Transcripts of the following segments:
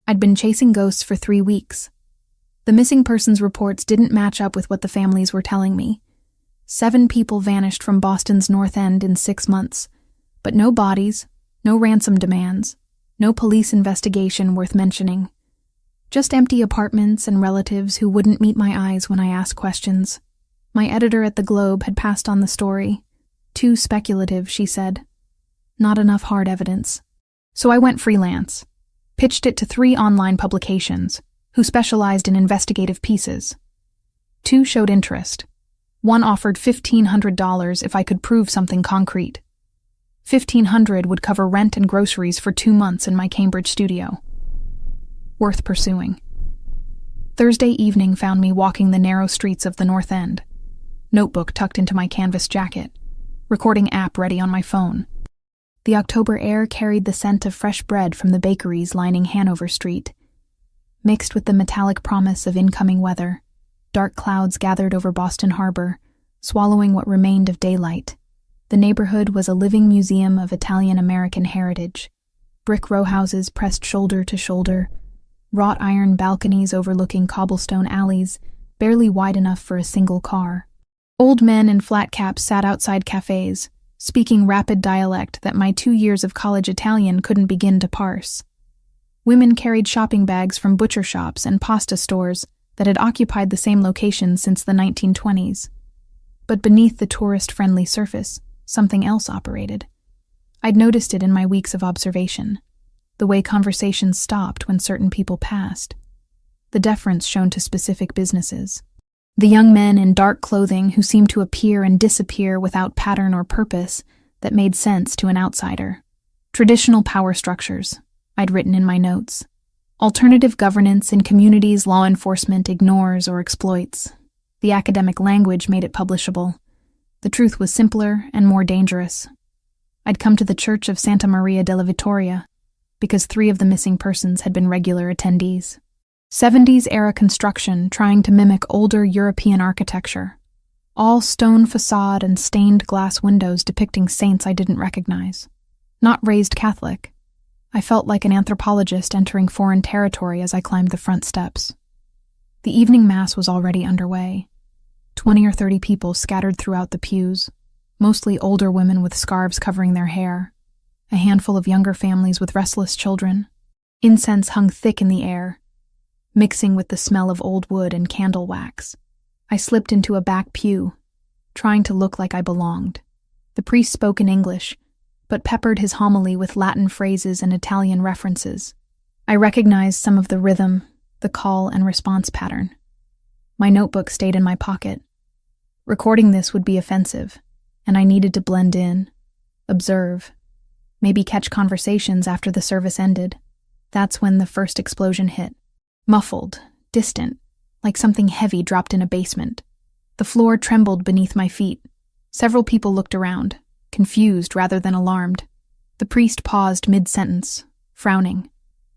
I'd been chasing ghosts for 3 weeks. The missing persons reports didn't match up with what the families were telling me. 7 people vanished from Boston's North End in 6 months, but no bodies, no ransom demands, no police investigation worth mentioning. Just empty apartments and relatives who wouldn't meet my eyes when I asked questions. My editor at the Globe had passed on the story. Too speculative, she said. Not enough hard evidence. So I went freelance. Pitched it to 3 online publications, who specialized in investigative pieces. 2 showed interest. One offered $1,500 if I could prove something concrete. $1,500 would cover rent and groceries for 2 months in my Cambridge studio. Worth pursuing. Thursday evening found me walking the narrow streets of the North End. Notebook tucked into my canvas jacket. Recording app ready on my phone. The October air carried the scent of fresh bread from the bakeries lining Hanover Street. Mixed with the metallic promise of incoming weather, dark clouds gathered over Boston Harbor, swallowing what remained of daylight. The neighborhood was a living museum of Italian-American heritage. Brick row houses pressed shoulder to shoulder, wrought iron balconies overlooking cobblestone alleys, barely wide enough for a single car. Old men in flat caps sat outside cafes, speaking rapid dialect that my 2 years of college Italian couldn't begin to parse. Women carried shopping bags from butcher shops and pasta stores that had occupied the same location since the 1920s. But beneath the tourist-friendly surface, something else operated. I'd noticed it in my weeks of observation. The way conversations stopped when certain people passed. The deference shown to specific businesses. The young men in dark clothing who seemed to appear and disappear without pattern or purpose that made sense to an outsider. Traditional power structures, I'd written in my notes. Alternative governance in communities law enforcement ignores or exploits. The academic language made it publishable. The truth was simpler and more dangerous. I'd come to the Church of Santa Maria della Vittoria because 3 of the missing persons had been regular attendees. 70s-era construction trying to mimic older European architecture. All stone facade and stained glass windows depicting saints I didn't recognize. Not raised Catholic. I felt like an anthropologist entering foreign territory as I climbed the front steps. The evening mass was already underway. 20 or 30 people scattered throughout the pews, mostly older women with scarves covering their hair, a handful of younger families with restless children. Incense hung thick in the air, mixing with the smell of old wood and candle wax. I slipped into a back pew, trying to look like I belonged. The priest spoke in English, but peppered his homily with Latin phrases and Italian references. I recognized some of the rhythm, the call and response pattern. My notebook stayed in my pocket. Recording this would be offensive, and I needed to blend in, observe, maybe catch conversations after the service ended. That's when the first explosion hit. Muffled, distant, like something heavy dropped in a basement. The floor trembled beneath my feet. Several people looked around, confused rather than alarmed. The priest paused mid-sentence, frowning.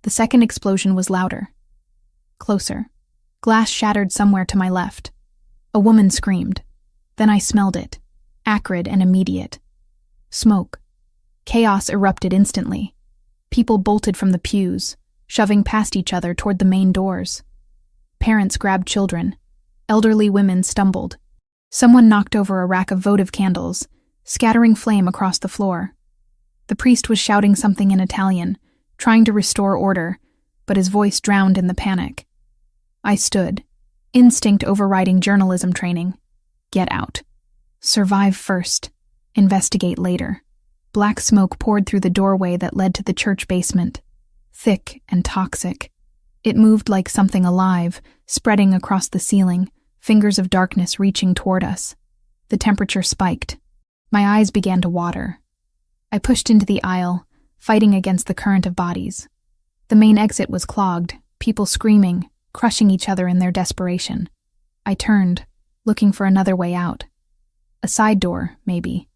The second explosion was louder. Closer. Glass shattered somewhere to my left. A woman screamed. Then I smelled it, acrid and immediate. Smoke. Chaos erupted instantly. People bolted from the pews, shoving past each other toward the main doors. Parents grabbed children. Elderly women stumbled. Someone knocked over a rack of votive candles, scattering flame across the floor. The priest was shouting something in Italian, trying to restore order, but his voice drowned in the panic. I stood, instinct overriding journalism training. Get out. Survive first. Investigate later. Black smoke poured through the doorway that led to the church basement. Thick and toxic. It moved like something alive, spreading across the ceiling, fingers of darkness reaching toward us. The temperature spiked. My eyes began to water. I pushed into the aisle, fighting against the current of bodies. The main exit was clogged, people screaming, crushing each other in their desperation. I turned, looking for another way out. A side door, maybe.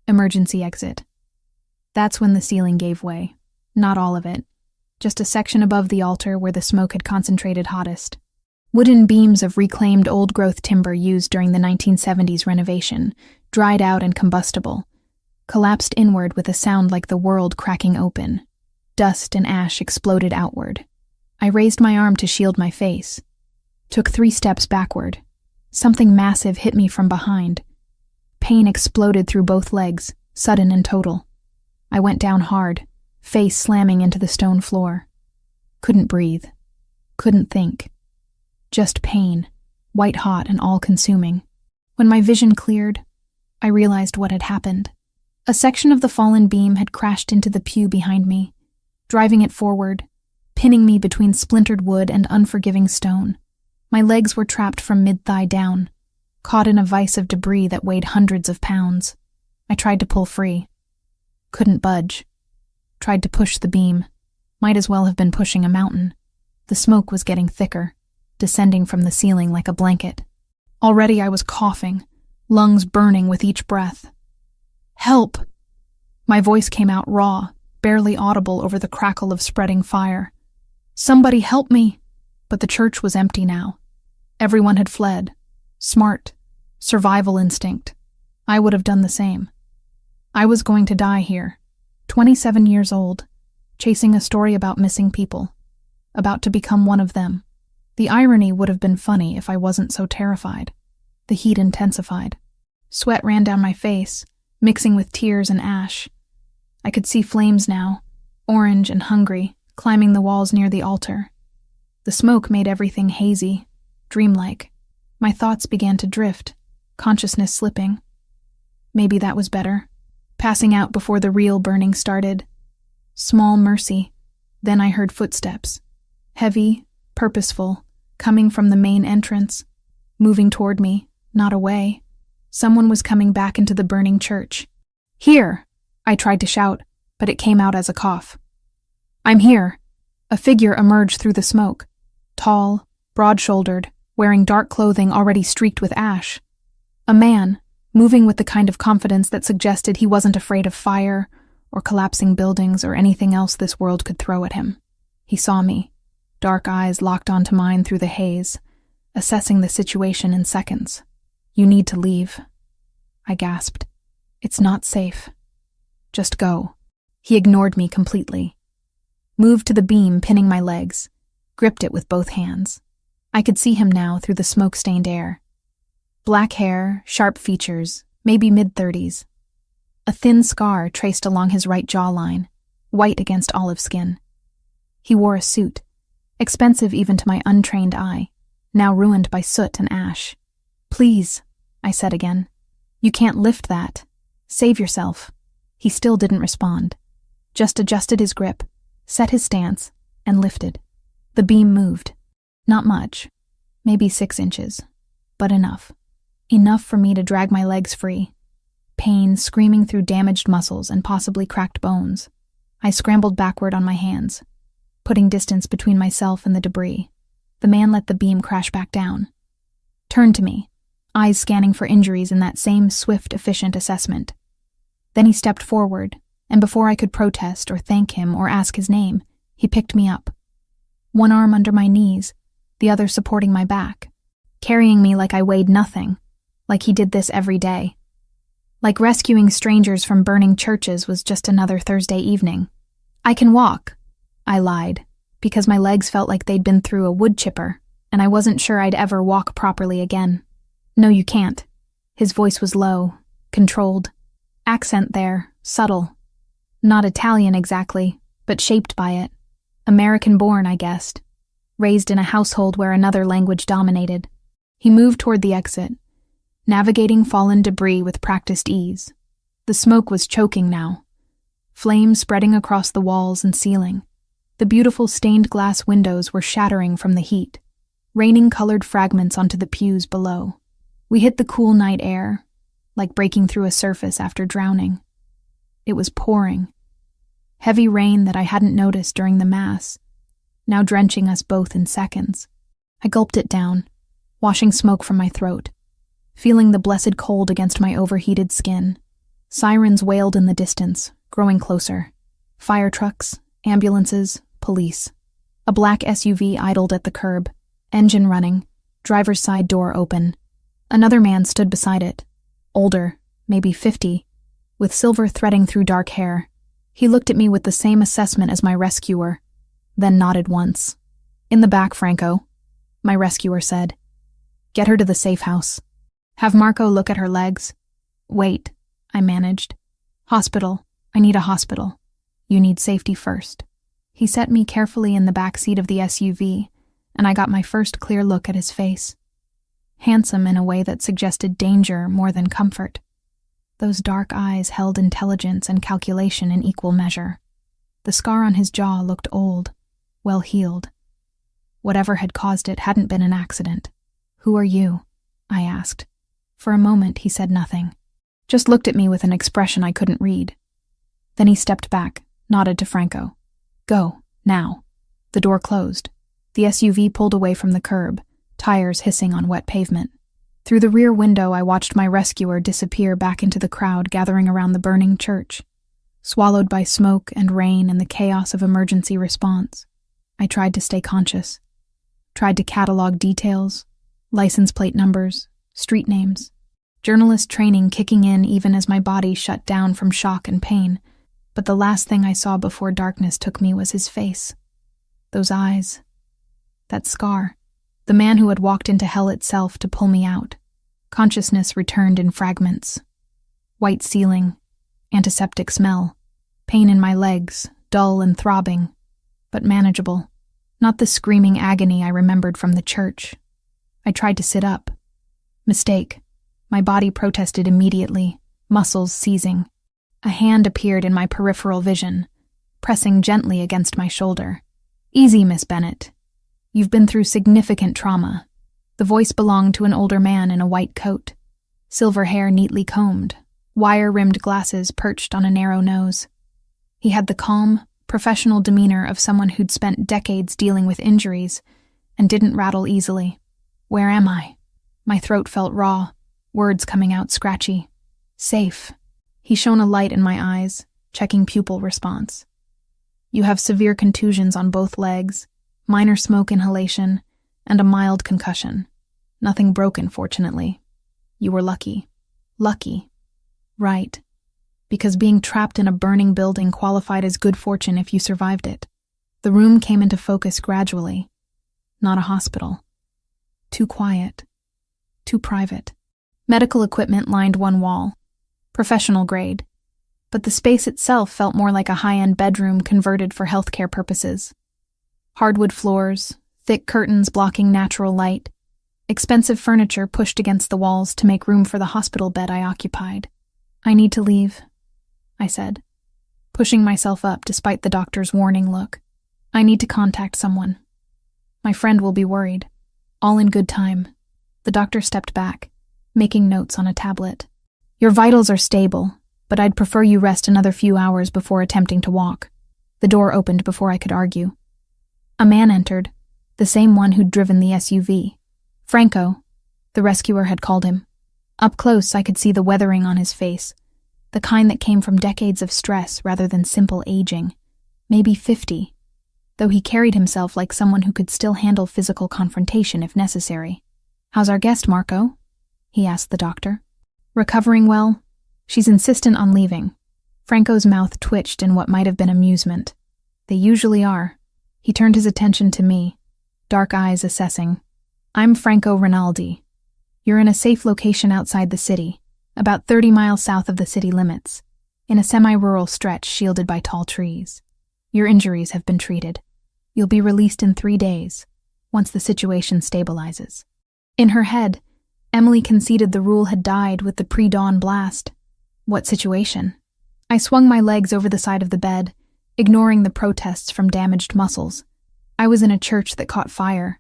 Emergency exit. That's when the ceiling gave way. Not all of it. Just a section above the altar where the smoke had concentrated hottest. Wooden beams of reclaimed old-growth timber used during the 1970s renovation, dried out and combustible, collapsed inward with a sound like the world cracking open. Dust and ash exploded outward. I raised my arm to shield my face, took 3 steps backward. Something massive hit me from behind. Pain exploded through both legs, sudden and total. I went down hard, face slamming into the stone floor. Couldn't breathe. Couldn't think. Just pain, white-hot and all-consuming. When my vision cleared, I realized what had happened. A section of the fallen beam had crashed into the pew behind me, driving it forward, pinning me between splintered wood and unforgiving stone. My legs were trapped from mid-thigh down, caught in a vise of debris that weighed hundreds of pounds. I tried to pull free. Couldn't budge. Tried to push the beam. Might as well have been pushing a mountain. The smoke was getting thicker, descending from the ceiling like a blanket. Already I was coughing, lungs burning with each breath. "Help!" My voice came out raw, barely audible over the crackle of spreading fire. "Somebody help me!" But the church was empty now. Everyone had fled. Smart. Survival instinct. I would have done the same. I was going to die here, 27 years old, chasing a story about missing people, about to become one of them. The irony would have been funny if I wasn't so terrified. The heat intensified. Sweat ran down my face, mixing with tears and ash. I could see flames now, orange and hungry, climbing the walls near the altar. The smoke made everything hazy, dreamlike. My thoughts began to drift, consciousness slipping. Maybe that was better. Passing out before the real burning started. Small mercy. Then I heard footsteps. Heavy, purposeful, coming from the main entrance. Moving toward me, not away. Someone was coming back into the burning church. "Here!" I tried to shout, but it came out as a cough. "I'm here." A figure emerged through the smoke. Tall, broad-shouldered, wearing dark clothing already streaked with ash. A man, moving with the kind of confidence that suggested he wasn't afraid of fire or collapsing buildings or anything else this world could throw at him. He saw me, dark eyes locked onto mine through the haze, assessing the situation in seconds. "You need to leave," I gasped. "It's not safe. Just go." He ignored me completely. Moved to the beam, pinning my legs. Gripped it with both hands. I could see him now through the smoke-stained air. Black hair, sharp features, maybe mid-30s. A thin scar traced along his right jawline, white against olive skin. He wore a suit, expensive even to my untrained eye, now ruined by soot and ash. "Please," I said again. "You can't lift that. Save yourself." He still didn't respond, just adjusted his grip, set his stance, and lifted. The beam moved. Not much, maybe 6 inches, but enough. Enough for me to drag my legs free. Pain screaming through damaged muscles and possibly cracked bones. I scrambled backward on my hands, putting distance between myself and the debris. The man let the beam crash back down. Turned to me, eyes scanning for injuries in that same swift, efficient assessment. Then he stepped forward, and before I could protest or thank him or ask his name, he picked me up. One arm under my knees, the other supporting my back, carrying me like I weighed nothing, like he did this every day. Like rescuing strangers from burning churches was just another Thursday evening. "I can walk," I lied, because my legs felt like they'd been through a wood chipper, and I wasn't sure I'd ever walk properly again. "No, you can't." His voice was low, controlled. Accent there, subtle. Not Italian exactly, but shaped by it. American-born, I guessed. Raised in a household where another language dominated. He moved toward the exit, navigating fallen debris with practiced ease. The smoke was choking now, flames spreading across the walls and ceiling. The beautiful stained glass windows were shattering from the heat, raining colored fragments onto the pews below. We hit the cool night air, like breaking through a surface after drowning. It was pouring. Heavy rain that I hadn't noticed during the Mass, now drenching us both in seconds. I gulped it down, washing smoke from my throat, feeling the blessed cold against my overheated skin. Sirens wailed in the distance, growing closer. Fire trucks, ambulances, police. A black SUV idled at the curb, engine running, driver's side door open. Another man stood beside it, older, maybe 50, with silver threading through dark hair. He looked at me with the same assessment as my rescuer, then nodded once. "In the back, Franco," my rescuer said. "Get her to the safe house. Have Marco look at her legs." "Wait," I managed. "Hospital. I need a hospital. You need safety first." He set me carefully in the back seat of the SUV, and I got my first clear look at his face. Handsome in a way that suggested danger more than comfort. Those dark eyes held intelligence and calculation in equal measure. The scar on his jaw looked old, well healed. Whatever had caused it hadn't been an accident. "Who are you?" I asked. For a moment he said nothing, just looked at me with an expression I couldn't read. Then he stepped back, nodded to Franco. "Go, now." The door closed. The SUV pulled away from the curb, tires hissing on wet pavement. Through the rear window, I watched my rescuer disappear back into the crowd gathering around the burning church, swallowed by smoke and rain and the chaos of emergency response. I tried to stay conscious, tried to catalog details, license plate numbers, street names, journalist training kicking in even as my body shut down from shock and pain. But the last thing I saw before darkness took me was his face. Those eyes. That scar. The man who had walked into hell itself to pull me out. Consciousness returned in fragments. White ceiling. Antiseptic smell. Pain in my legs, dull and throbbing, but manageable. Not the screaming agony I remembered from the church. I tried to sit up. Mistake. My body protested immediately, muscles seizing. A hand appeared in my peripheral vision, pressing gently against my shoulder. "Easy, Miss Bennett. You've been through significant trauma." The voice belonged to an older man in a white coat, silver hair neatly combed, wire-rimmed glasses perched on a narrow nose. He had the calm, professional demeanor of someone who'd spent decades dealing with injuries and didn't rattle easily. "Where am I?" My throat felt raw, words coming out scratchy. "Safe." He shone a light in my eyes, checking pupil response. "You have severe contusions on both legs, minor smoke inhalation, and a mild concussion. Nothing broken, fortunately. You were lucky." "Lucky?" "Right. Because being trapped in a burning building qualified as good fortune if you survived it." The room came into focus gradually. Not a hospital. Too quiet. Too private. Medical equipment lined one wall. Professional grade. But the space itself felt more like a high-end bedroom converted for healthcare purposes. Hardwood floors, thick curtains blocking natural light, expensive furniture pushed against the walls to make room for the hospital bed I occupied. "I need to leave," I said, pushing myself up despite the doctor's warning look. "I need to contact someone. My friend will be worried." "All in good time." The doctor stepped back, making notes on a tablet. "Your vitals are stable, but I'd prefer you rest another few hours before attempting to walk." The door opened before I could argue. A man entered, the same one who'd driven the SUV. Franco, the rescuer had called him. Up close, I could see the weathering on his face, the kind that came from decades of stress rather than simple aging. Maybe 50, though he carried himself like someone who could still handle physical confrontation if necessary. "How's our guest, Marco?" he asked the doctor. "Recovering well? She's insistent on leaving." Franco's mouth twitched in what might have been amusement. They usually are. He turned his attention to me, dark eyes assessing. "I'm Franco Rinaldi. You're in a safe location outside the city, about 30 miles south of the city limits, in a semi-rural stretch shielded by tall trees. Your injuries have been treated. You'll be released in 3 days, once the situation stabilizes." In her head, Emily conceded the rule had died with the pre-dawn blast. What situation? I swung my legs over the side of the bed, ignoring the protests from damaged muscles. I was in a church that caught fire.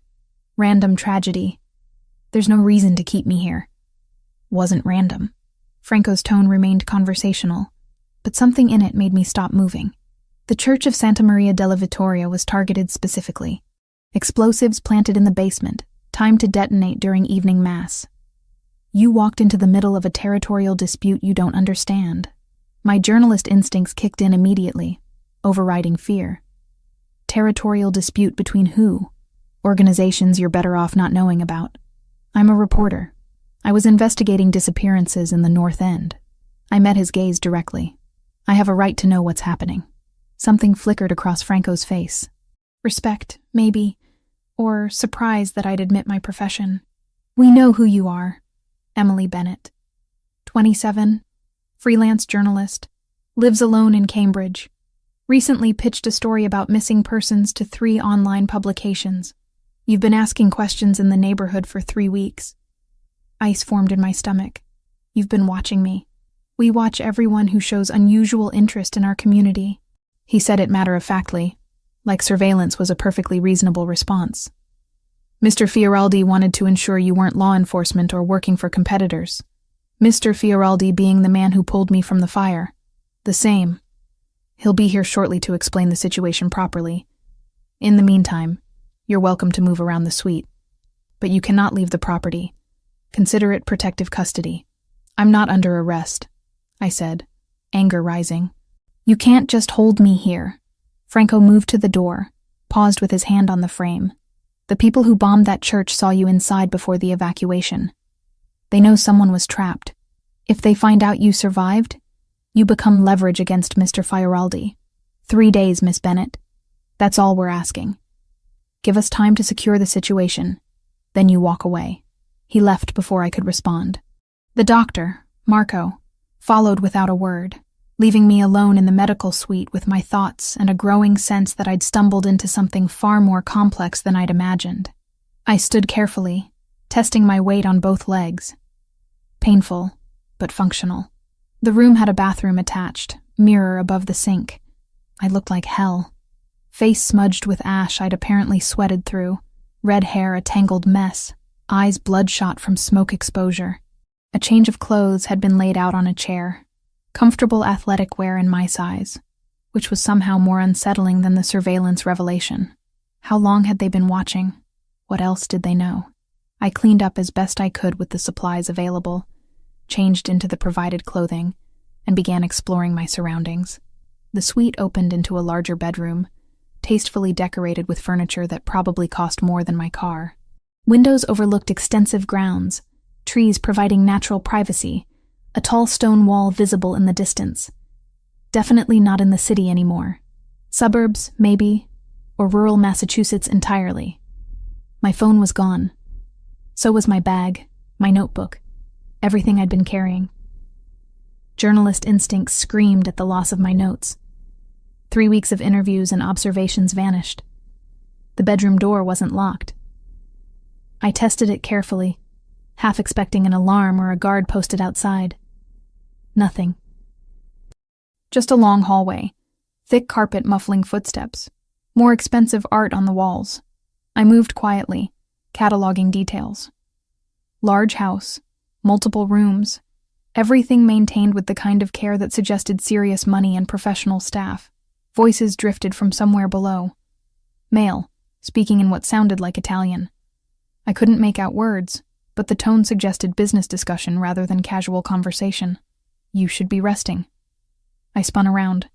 Random tragedy. There's no reason to keep me here. Wasn't random. Franco's tone remained conversational, but something in it made me stop moving. The Church of Santa Maria della Vittoria was targeted specifically. Explosives planted in the basement, timed to detonate during evening mass. You walked into the middle of a territorial dispute you don't understand. My journalist instincts kicked in immediately, overriding fear. Territorial dispute between who? Organizations you're better off not knowing about. I'm a reporter. I was investigating disappearances in the North End. I met his gaze directly. I have a right to know what's happening. Something flickered across Franco's face. Respect, maybe, or surprised that I'd admit my profession. "We know who you are." Emily Bennett, 27, freelance journalist, lives alone in Cambridge. Recently pitched a story about missing persons to 3 online publications. You've been asking questions in the neighborhood for 3 weeks. Ice formed in my stomach. You've been watching me. We watch everyone who shows unusual interest in our community. He said it matter-of-factly, like surveillance was a perfectly reasonable response. Mr. Fioraldi wanted to ensure you weren't law enforcement or working for competitors. Mr. Fioraldi being the man who pulled me from the fire. The same. He'll be here shortly to explain the situation properly. In the meantime, you're welcome to move around the suite. But you cannot leave the property. Consider it protective custody. I'm not under arrest, I said, anger rising. You can't just hold me here. Franco moved to the door, paused with his hand on the frame. The people who bombed that church saw you inside before the evacuation. They know someone was trapped. If they find out you survived, you become leverage against Mr. Fioraldi. 3 days, Miss Bennett. That's all we're asking. Give us time to secure the situation. Then you walk away. He left before I could respond. The doctor, Marco, followed without a word, leaving me alone in the medical suite with my thoughts and a growing sense that I'd stumbled into something far more complex than I'd imagined. I stood carefully, testing my weight on both legs. Painful, but functional. The room had a bathroom attached, mirror above the sink. I looked like hell. Face smudged with ash I'd apparently sweated through, red hair a tangled mess, eyes bloodshot from smoke exposure. A change of clothes had been laid out on a chair, comfortable athletic wear in my size, which was somehow more unsettling than the surveillance revelation. How long had they been watching? What else did they know? I cleaned up as best I could with the supplies available, changed into the provided clothing, and began exploring my surroundings. The suite opened into a larger bedroom, tastefully decorated with furniture that probably cost more than my car. Windows overlooked extensive grounds, trees providing natural privacy, a tall stone wall visible in the distance. Definitely not in the city anymore. Suburbs, maybe, or rural Massachusetts entirely. My phone was gone. So was my bag, my notebook, everything I'd been carrying. Journalist instincts screamed at the loss of my notes. 3 weeks of interviews and observations vanished. The bedroom door wasn't locked. I tested it carefully, half expecting an alarm or a guard posted outside. Nothing. Just a long hallway, thick carpet muffling footsteps, more expensive art on the walls. I moved quietly, cataloging details. Large house, multiple rooms, everything maintained with the kind of care that suggested serious money and professional staff. Voices drifted from somewhere below. Male, speaking in what sounded like Italian. I couldn't make out words, but the tone suggested business discussion rather than casual conversation. You should be resting. I spun around.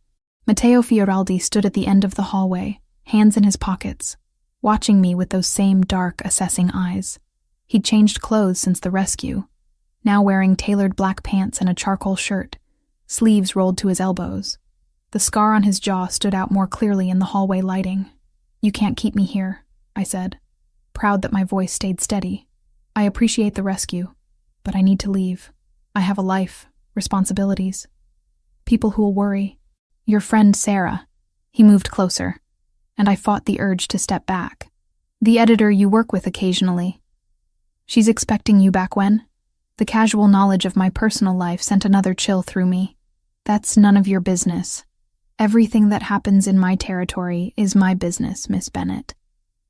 Matteo Fioraldi stood at the end of the hallway, hands in his pockets, watching me with those same dark, assessing eyes. He'd changed clothes since the rescue, now wearing tailored black pants and a charcoal shirt, sleeves rolled to his elbows. The scar on his jaw stood out more clearly in the hallway lighting. You can't keep me here, I said, proud that my voice stayed steady. I appreciate the rescue, but I need to leave. I have a life, responsibilities. People who will worry. Your friend Sarah. He moved closer, and I fought the urge to step back. The editor you work with occasionally. She's expecting you back when? The casual knowledge of my personal life sent another chill through me. That's none of your business. Everything that happens in my territory is my business, Miss Bennett,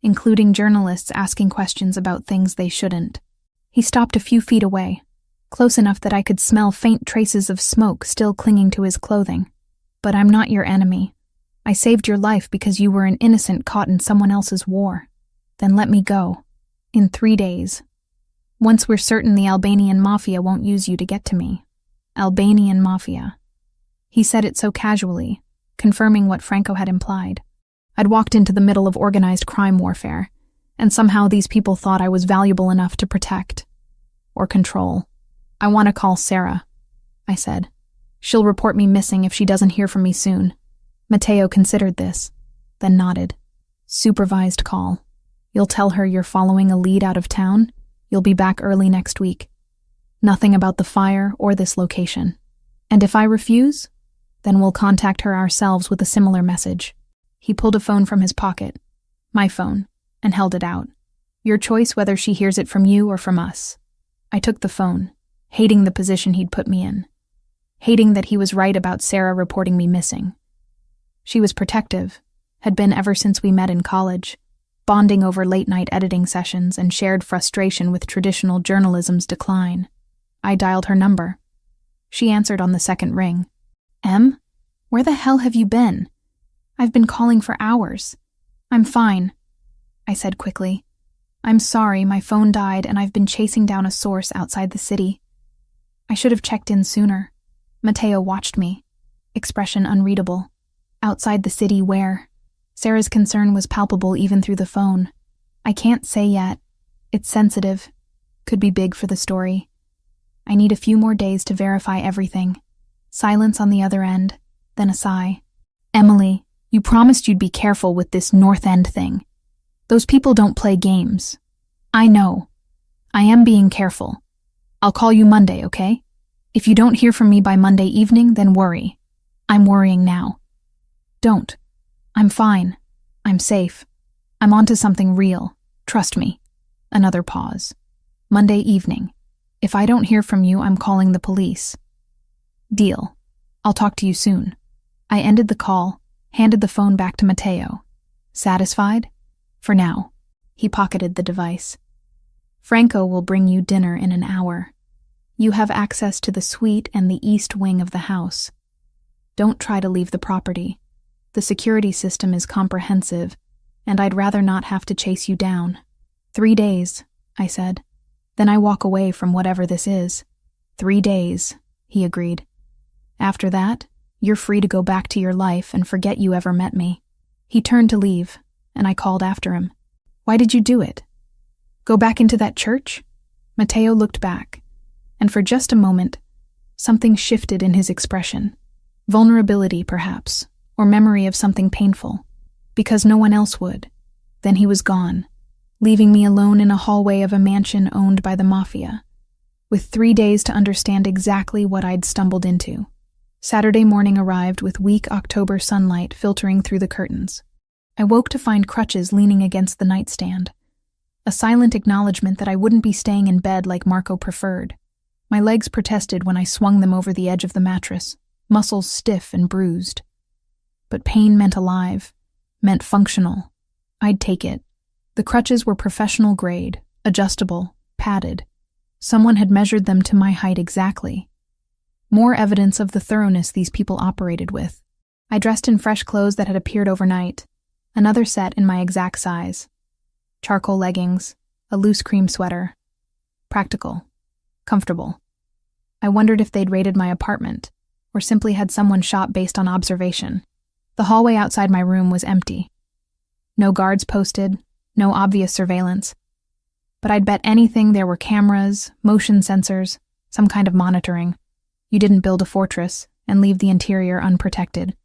including journalists asking questions about things they shouldn't. He stopped a few feet away, close enough that I could smell faint traces of smoke still clinging to his clothing. But I'm not your enemy. I saved your life because you were an innocent caught in someone else's war. Then let me go. In 3 days. Once we're certain the Albanian Mafia won't use you to get to me. Albanian Mafia. He said it so casually, confirming what Franco had implied. I'd walked into the middle of organized crime warfare, and somehow these people thought I was valuable enough to protect. Or control. I want to call Sarah, I said. She'll report me missing if she doesn't hear from me soon. Matteo considered this, then nodded. Supervised call. You'll tell her you're following a lead out of town. You'll be back early next week. Nothing about the fire or this location. And if I refuse, then we'll contact her ourselves with a similar message." He pulled a phone from his pocket, my phone, and held it out. "Your choice whether she hears it from you or from us." I took the phone, hating the position he'd put me in, hating that he was right about Sarah reporting me missing. She was protective, had been ever since we met in college, bonding over late-night editing sessions and shared frustration with traditional journalism's decline. I dialed her number. She answered on the second ring. "Em, where the hell have you been? I've been calling for hours." "I'm fine," I said quickly. "I'm sorry, my phone died and I've been chasing down a source outside the city. I should have checked in sooner." Mateo watched me, expression unreadable. "Outside the city where?" Sarah's concern was palpable even through the phone. "I can't say yet. It's sensitive. Could be big for the story. I need a few more days to verify everything." Silence on the other end, then a sigh. "Emily, you promised you'd be careful with this North End thing. Those people don't play games." "I know. I am being careful. I'll call you Monday, okay? If you don't hear from me by Monday evening, then worry. I'm worrying now." "Don't. I'm fine. I'm safe. I'm onto something real. Trust me." Another pause. "Monday evening. If I don't hear from you, I'm calling the police." "Deal. I'll talk to you soon." I ended the call, handed the phone back to Mateo. "Satisfied?" "For now." He pocketed the device. "Franco will bring you dinner in an hour. You have access to the suite and the east wing of the house. Don't try to leave the property. The security system is comprehensive, and I'd rather not have to chase you down." 3 days, I said. "Then I walk away from whatever this is." 3 days, he agreed. "After that, you're free to go back to your life and forget you ever met me." He turned to leave, and I called after him. "Why did you do it? Go back into that church?" Mateo looked back, and for just a moment, something shifted in his expression. Vulnerability, perhaps, or memory of something painful. Because no one else would. Then he was gone, leaving me alone in a hallway of a mansion owned by the Mafia, with 3 days to understand exactly what I'd stumbled into. Saturday morning arrived with weak October sunlight filtering through the curtains. I woke to find crutches leaning against the nightstand, a silent acknowledgement that I wouldn't be staying in bed like Marco preferred. My legs protested when I swung them over the edge of the mattress, muscles stiff and bruised. But pain meant alive, meant functional. I'd take it. The crutches were professional grade, adjustable, padded. Someone had measured them to my height exactly. More evidence of the thoroughness these people operated with. I dressed in fresh clothes that had appeared overnight, another set in my exact size. Charcoal leggings, a loose cream sweater. Practical. Comfortable. I wondered if they'd raided my apartment, or simply had someone shop based on observation. The hallway outside my room was empty. No guards posted, no obvious surveillance. But I'd bet anything there were cameras, motion sensors, some kind of monitoring. You didn't build a fortress and leave the interior unprotected.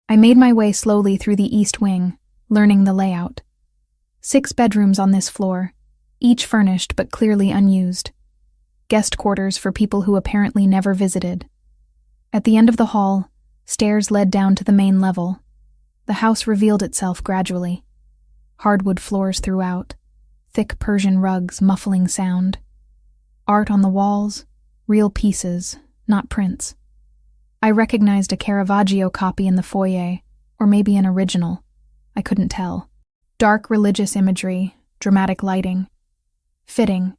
I made my way slowly through the east wing, learning the layout. 6 bedrooms on this floor, each furnished but clearly unused. Guest quarters for people who apparently never visited. At the end of the hall, stairs led down to the main level. The house revealed itself gradually. Hardwood floors throughout, thick Persian rugs muffling sound. Art on the walls, real pieces, not prints. I recognized a Caravaggio copy in the foyer, or maybe an original. I couldn't tell. Dark religious imagery, dramatic lighting. Fitting.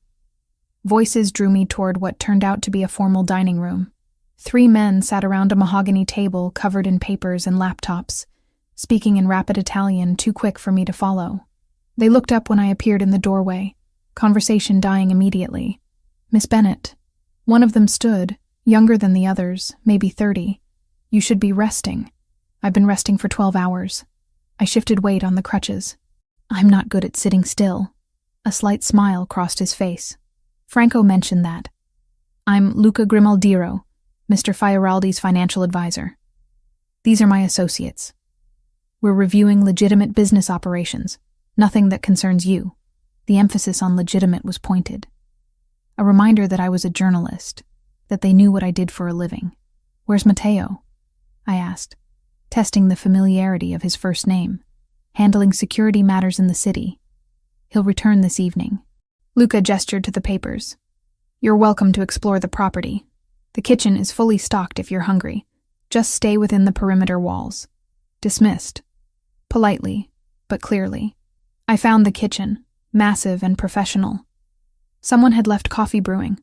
Voices drew me toward what turned out to be a formal dining room. 3 men sat around a mahogany table covered in papers and laptops, speaking in rapid Italian too quick for me to follow. They looked up when I appeared in the doorway, conversation dying immediately. "Miss Bennett." One of them stood, younger than the others, maybe 30. "You should be resting." "I've been resting for 12 hours. I shifted weight on the crutches. "I'm not good at sitting still." A slight smile crossed his face. "Franco mentioned that. I'm Luca Grimaldiro, Mr. Fioraldi's financial advisor. These are my associates. We're reviewing legitimate business operations, nothing that concerns you." The emphasis on legitimate was pointed. A reminder that I was a journalist, that they knew what I did for a living. "Where's Matteo?" I asked, testing the familiarity of his first name. "Handling security matters in the city. He'll return this evening." Luca gestured to the papers. "You're welcome to explore the property. The kitchen is fully stocked if you're hungry. Just stay within the perimeter walls." Dismissed. Politely, but clearly. I found the kitchen, massive and professional. Someone had left coffee brewing,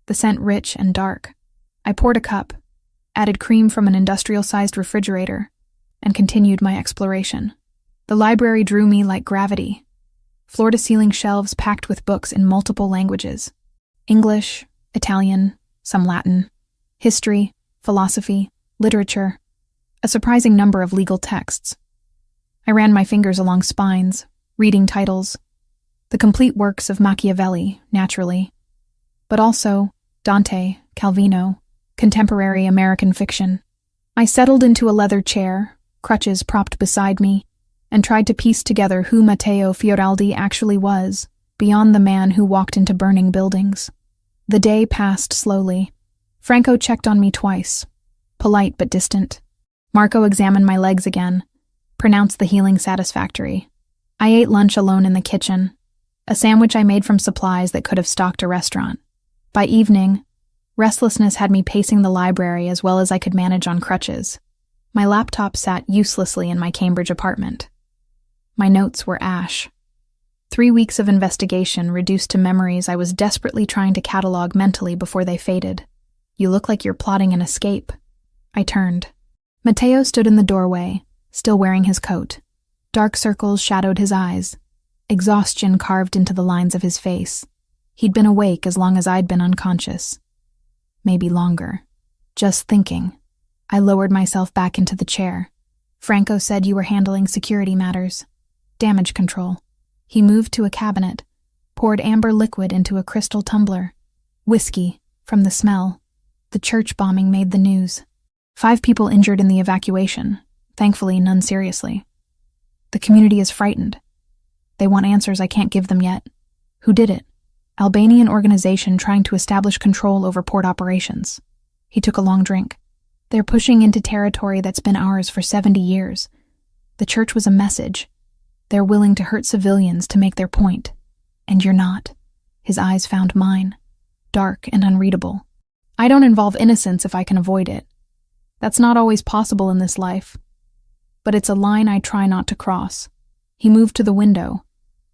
the scent rich and dark. I poured a cup, added cream from an industrial-sized refrigerator, and continued my exploration. The library drew me like gravity. Floor-to-ceiling shelves packed with books in multiple languages. English, Italian, some Latin, history, philosophy, literature, a surprising number of legal texts. I ran my fingers along spines, reading titles. The complete works of Machiavelli, naturally, but also Dante, Calvino, contemporary American fiction. I settled into a leather chair, crutches propped beside me, and tried to piece together who Matteo Fioraldi actually was, beyond the man who walked into burning buildings. The day passed slowly. Franco checked on me twice, polite but distant. Marco examined my legs again, pronounced the healing satisfactory. I ate lunch alone in the kitchen, a sandwich I made from supplies that could have stocked a restaurant. By evening, restlessness had me pacing the library as well as I could manage on crutches. My laptop sat uselessly in my Cambridge apartment. My notes were ash. 3 weeks of investigation reduced to memories I was desperately trying to catalog mentally before they faded. "You look like you're plotting an escape." I turned. Matteo stood in the doorway, still wearing his coat. Dark circles shadowed his eyes. Exhaustion carved into the lines of his face. He'd been awake as long as I'd been unconscious. Maybe longer. Just thinking. I lowered myself back into the chair. "Franco said you were handling security matters. Damage control." He moved to a cabinet, poured amber liquid into a crystal tumbler. Whiskey, from the smell. The church bombing made the news. 5 people injured in the evacuation, thankfully none seriously. The community is frightened. They want answers I can't give them yet. Who did it? Albanian organization trying to establish control over port operations. He took a long drink. They're pushing into territory that's been ours for 70 years. The church was a message. They're willing to hurt civilians to make their point. And you're not. His eyes found mine. Dark and unreadable. I don't involve innocence if I can avoid it. That's not always possible in this life. But it's a line I try not to cross. He moved to the window,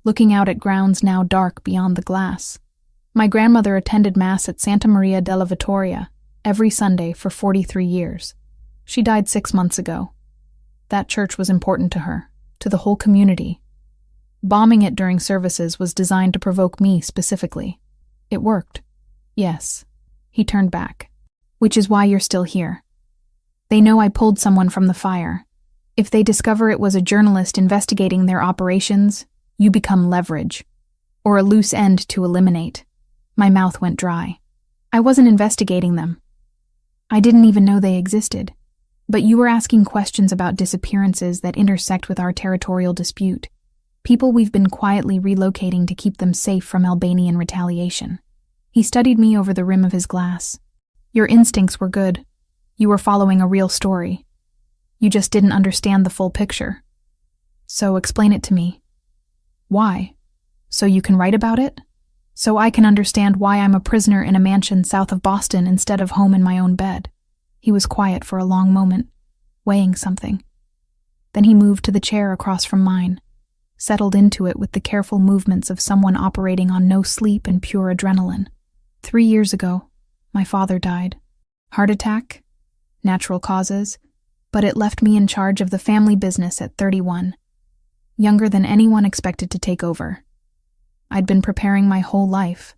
looking out at grounds now dark beyond the glass. My grandmother attended Mass at Santa Maria della Vittoria every Sunday for 43 years. She died 6 months ago. That church was important to her, to the whole community. Bombing it during services was designed to provoke me specifically. It worked. Yes. He turned back. Which is why you're still here. They know I pulled someone from the fire. If they discover it was a journalist investigating their operations, you become leverage. Or a loose end to eliminate. My mouth went dry. I wasn't investigating them. I didn't even know they existed. But you were asking questions about disappearances that intersect with our territorial dispute. People we've been quietly relocating to keep them safe from Albanian retaliation. He studied me over the rim of his glass. Your instincts were good. You were following a real story. You just didn't understand the full picture. So explain it to me. Why? So you can write about it? So I can understand why I'm a prisoner in a mansion south of Boston instead of home in my own bed. He was quiet for a long moment, weighing something. Then he moved to the chair across from mine, settled into it with the careful movements of someone operating on no sleep and pure adrenaline. 3 years ago, my father died. Heart attack? Natural causes? But it left me in charge of the family business at 31, younger than anyone expected to take over. I'd been preparing my whole life,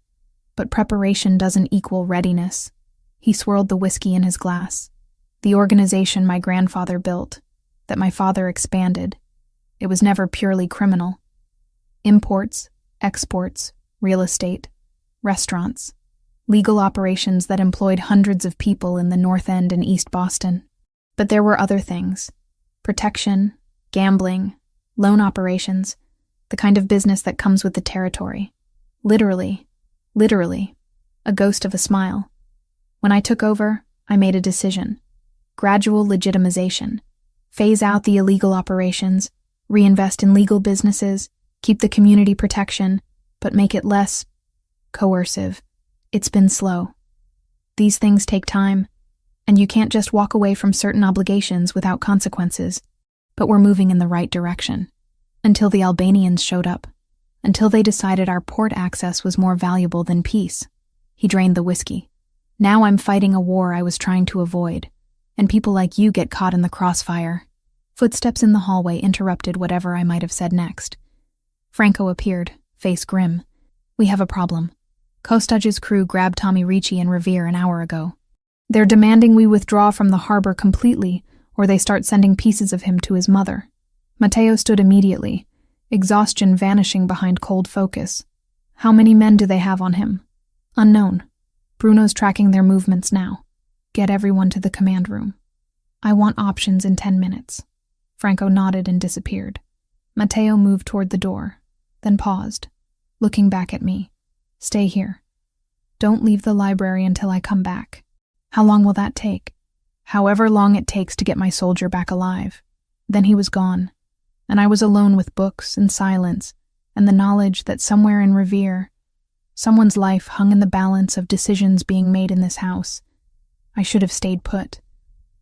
but preparation doesn't equal readiness. He swirled the whiskey in his glass. The organization my grandfather built, that my father expanded, it was never purely criminal. Imports, exports, real estate, restaurants, legal operations that employed hundreds of people in the North End and East Boston. But there were other things. Protection, gambling, loan operations, the kind of business that comes with the territory. Literally, a ghost of a smile. When I took over, I made a decision. Gradual legitimization. Phase out the illegal operations, reinvest in legal businesses, keep the community protection, but make it less coercive. It's been slow. These things take time, and you can't just walk away from certain obligations without consequences. But we're moving in the right direction. Until the Albanians showed up. Until they decided our port access was more valuable than peace. He drained the whiskey. Now I'm fighting a war I was trying to avoid, and people like you get caught in the crossfire. Footsteps in the hallway interrupted whatever I might have said next. Franco appeared, face grim. We have a problem. Kostage's crew grabbed Tommy Ricci in Revere an hour ago. They're demanding we withdraw from the harbor completely, or they start sending pieces of him to his mother. Matteo stood immediately, exhaustion vanishing behind cold focus. How many men do they have on him? Unknown. Bruno's tracking their movements now. Get everyone to the command room. I want options in 10 minutes. Franco nodded and disappeared. Matteo moved toward the door, then paused, looking back at me. Stay here. Don't leave the library until I come back. How long will that take? However long it takes to get my soldier back alive. Then he was gone, and I was alone with books and silence and the knowledge that somewhere in Revere, someone's life hung in the balance of decisions being made in this house. I should have stayed put,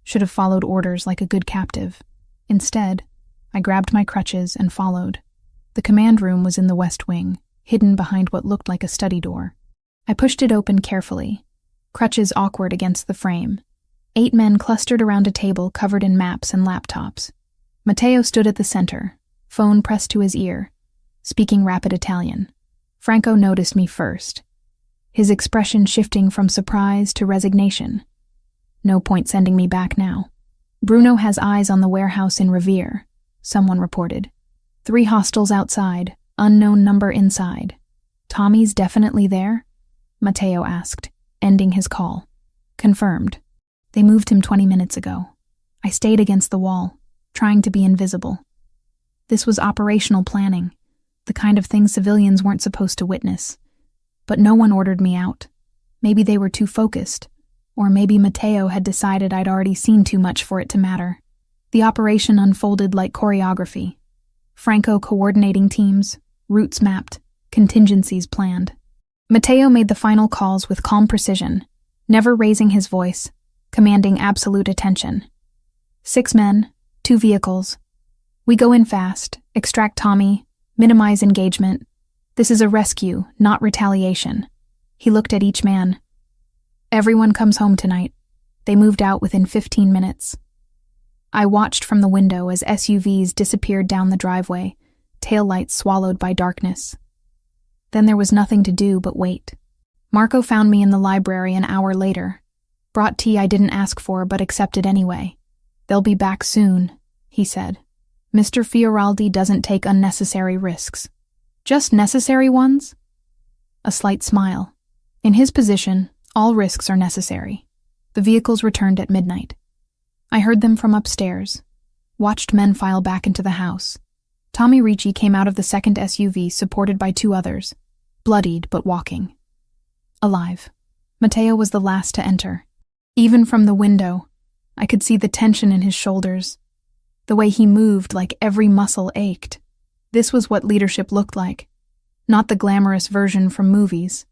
should have followed orders like a good captive. Instead, I grabbed my crutches and followed. The command room was in the west wing, hidden behind what looked like a study door. I pushed it open carefully, crutches awkward against the frame. 8 men clustered around a table covered in maps and laptops. Matteo stood at the center, phone pressed to his ear, speaking rapid Italian. Franco noticed me first, his expression shifting from surprise to resignation. No point sending me back now. Bruno has eyes on the warehouse in Revere, someone reported. 3 hostiles outside, unknown number inside. Tommy's definitely there? Matteo asked, ending his call. Confirmed. They moved him 20 minutes ago. I stayed against the wall, trying to be invisible. This was operational planning, the kind of thing civilians weren't supposed to witness. But no one ordered me out. Maybe they were too focused, or maybe Matteo had decided I'd already seen too much for it to matter. The operation unfolded like choreography. Franco coordinating teams, routes mapped, contingencies planned. Matteo made the final calls with calm precision, never raising his voice, commanding absolute attention. 6 men, 2 vehicles. We go in fast, extract Tommy, minimize engagement. This is a rescue, not retaliation. He looked at each man. Everyone comes home tonight. They moved out within 15 minutes. I watched from the window as SUVs disappeared down the driveway, taillights swallowed by darkness. Then there was nothing to do but wait. Marco found me in the library an hour later. Brought tea I didn't ask for but accepted anyway. They'll be back soon, he said. Mr. Fioraldi doesn't take unnecessary risks. Just necessary ones? A slight smile. In his position, all risks are necessary. The vehicles returned at midnight. I heard them from upstairs, watched men file back into the house. Tommy Ricci came out of the second SUV supported by 2 others, bloodied but walking. Alive. Matteo was the last to enter. Even from the window, I could see the tension in his shoulders. The way he moved, like every muscle ached. This was what leadership looked like. Not the glamorous version from movies,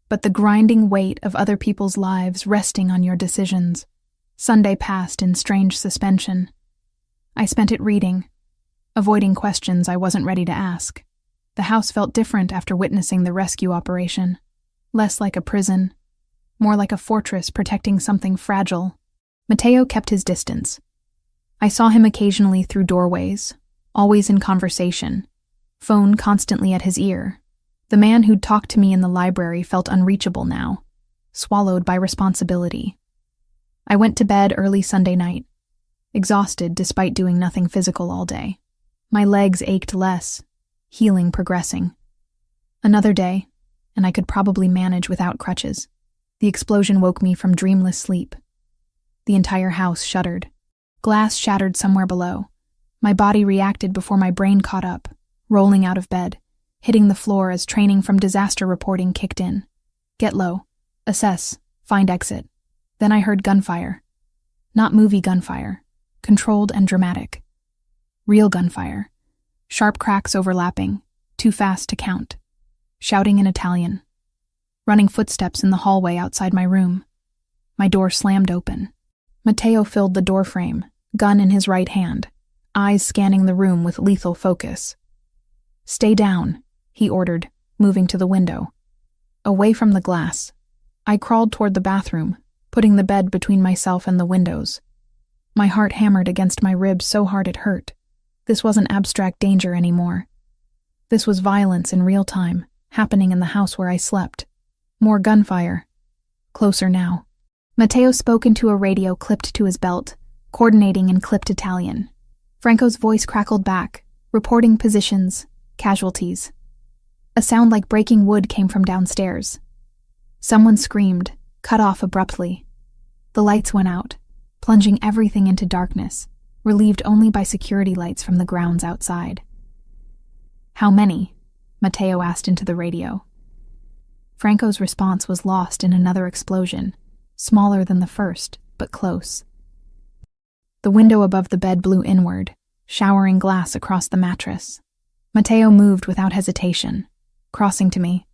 but the grinding weight of other people's lives resting on your decisions. Sunday passed in strange suspension. I spent it reading, avoiding questions I wasn't ready to ask. The house felt different after witnessing the rescue operation. Less like a prison, more like a fortress protecting something fragile. Matteo kept his distance. I saw him occasionally through doorways, always in conversation, phone constantly at his ear. The man who'd talked to me in the library felt unreachable now, swallowed by responsibility. I went to bed early Sunday night, exhausted despite doing nothing physical all day. My legs ached less, healing progressing. Another day, and I could probably manage without crutches. The explosion woke me from dreamless sleep. The entire house shuddered. Glass shattered somewhere below. My body reacted before my brain caught up, rolling out of bed, hitting the floor as training from disaster reporting kicked in. Get low. Assess. Find exit. Then I heard gunfire. Not movie gunfire. Controlled and dramatic. Real gunfire. Sharp cracks overlapping, too fast to count. Shouting in Italian. Running footsteps in the hallway outside my room. My door slammed open. Matteo filled the doorframe, gun in his right hand, eyes scanning the room with lethal focus. Stay down, he ordered, moving to the window. Away from the glass. I crawled toward the bathroom, putting the bed between myself and the windows. My heart hammered against my ribs so hard it hurt. This wasn't abstract danger anymore. This was violence in real time, happening in the house where I slept. More gunfire. Closer now. Matteo spoke into a radio clipped to his belt, coordinating in clipped Italian. Franco's voice crackled back, reporting positions, casualties. A sound like breaking wood came from downstairs. Someone screamed, cut off abruptly. The lights went out, plunging everything into darkness, relieved only by security lights from the grounds outside. How many? Matteo asked into the radio. Franco's response was lost in another explosion, smaller than the first, but close. The window above the bed blew inward, showering glass across the mattress. Matteo moved without hesitation, crossing to me,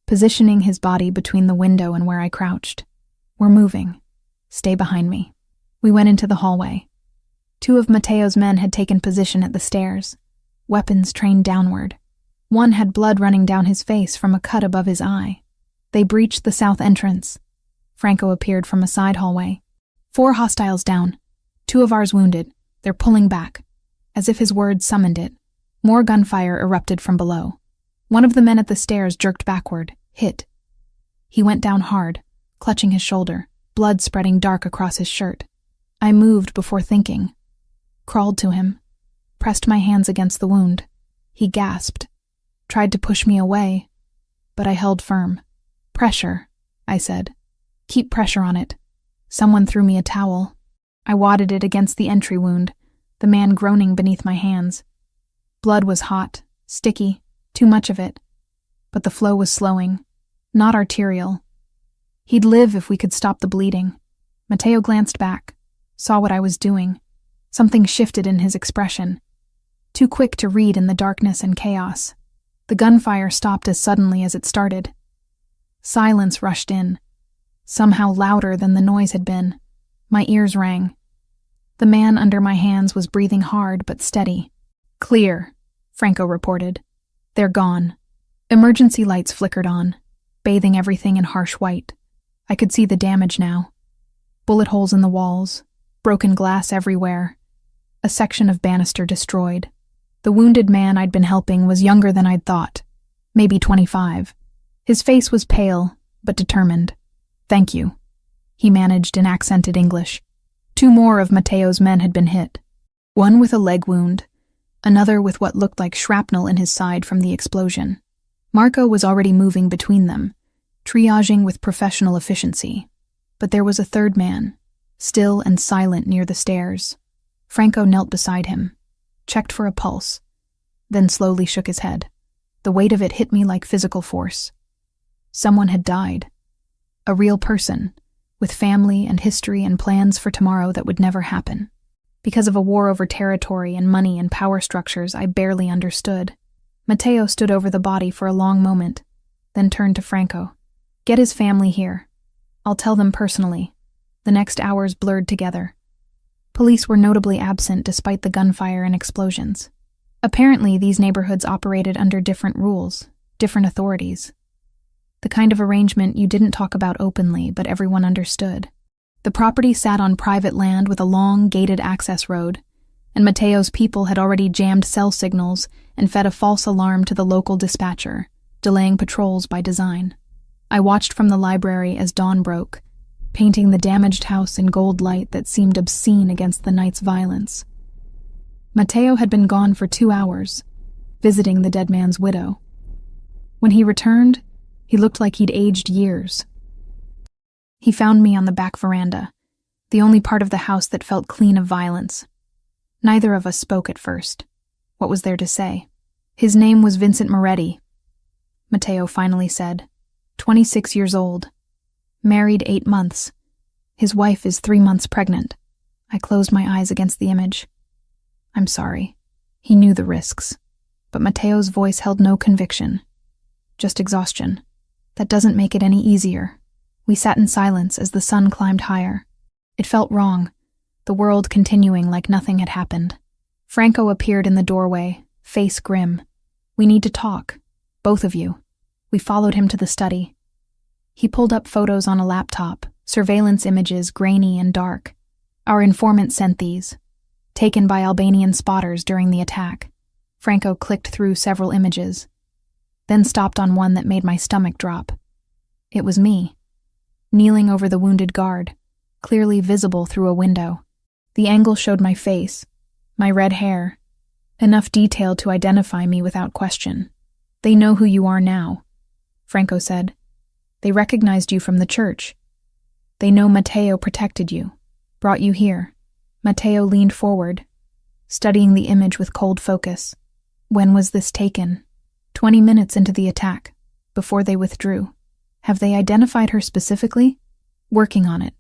positioning his body between the window and where I crouched. We're moving. Stay behind me. We went into the hallway. 2 of Matteo's men had taken position at the stairs, weapons trained downward. One had blood running down his face from a cut above his eye. They breached the south entrance. Franco appeared from a side hallway. 4 hostiles down. 2 of ours wounded. They're pulling back. As if his words summoned it, more gunfire erupted from below. One of the men at the stairs jerked backward, hit. He went down hard, clutching his shoulder, blood spreading dark across his shirt. I moved before thinking. Crawled to him, pressed my hands against the wound. He gasped, tried to push me away, but I held firm. Pressure, I said. Keep pressure on it. Someone threw me a towel. I wadded it against the entry wound, the man groaning beneath my hands. Blood was hot, sticky, too much of it. But the flow was slowing, not arterial. He'd live if we could stop the bleeding. Matteo glanced back, saw what I was doing. Something shifted in his expression. Too quick to read in the darkness and chaos. The gunfire stopped as suddenly as it started. Silence rushed in, somehow louder than the noise had been. My ears rang. The man under my hands was breathing hard but steady. Clear, Franco reported. They're gone. Emergency lights flickered on, bathing everything in harsh white. I could see the damage now. Bullet holes in the walls, broken glass everywhere. A section of banister destroyed. The wounded man I'd been helping was younger than I'd thought, maybe 25. His face was pale, but determined. Thank you, he managed in accented English. 2 more of Matteo's men had been hit. One with a leg wound, another with what looked like shrapnel in his side from the explosion. Marco was already moving between them, triaging with professional efficiency. But there was a 3rd man, still and silent near the stairs. Franco knelt beside him, checked for a pulse, then slowly shook his head. The weight of it hit me like physical force. Someone had died. A real person, with family and history and plans for tomorrow that would never happen. Because of a war over territory and money and power structures I barely understood. Matteo stood over the body for a long moment, then turned to Franco. Get his family here. I'll tell them personally. The next hours blurred together. Police were notably absent despite the gunfire and explosions. Apparently, these neighborhoods operated under different rules, different authorities. The kind of arrangement you didn't talk about openly, but everyone understood. The property sat on private land with a long, gated access road, and Matteo's people had already jammed cell signals and fed a false alarm to the local dispatcher, delaying patrols by design. I watched from the library as dawn broke, painting the damaged house in gold light that seemed obscene against the night's violence. Matteo had been gone for 2 hours, visiting the dead man's widow. When he returned, he looked like he'd aged years. He found me on the back veranda, the only part of the house that felt clean of violence. Neither of us spoke at first. What was there to say? His name was Vincent Moretti, Matteo finally said. 26 years old. Married 8 months. His wife is 3 months pregnant. I closed my eyes against the image. I'm sorry. He knew the risks. But Matteo's voice held no conviction. Just exhaustion. That doesn't make it any easier. We sat in silence as the sun climbed higher. It felt wrong, the world continuing like nothing had happened. Franco appeared in the doorway, face grim. We need to talk. Both of you. We followed him to the study. He pulled up photos on a laptop, surveillance images grainy and dark. Our informant sent these, taken by Albanian spotters during the attack. Franco clicked through several images, then stopped on one that made my stomach drop. It was me, kneeling over the wounded guard, clearly visible through a window. The angle showed my face, my red hair, enough detail to identify me without question. They know who you are now, Franco said. They recognized you from the church. They know Matteo protected you, brought you here. Matteo leaned forward, studying the image with cold focus. When was this taken? 20 minutes into the attack, before they withdrew. Have they identified her specifically? Working on it,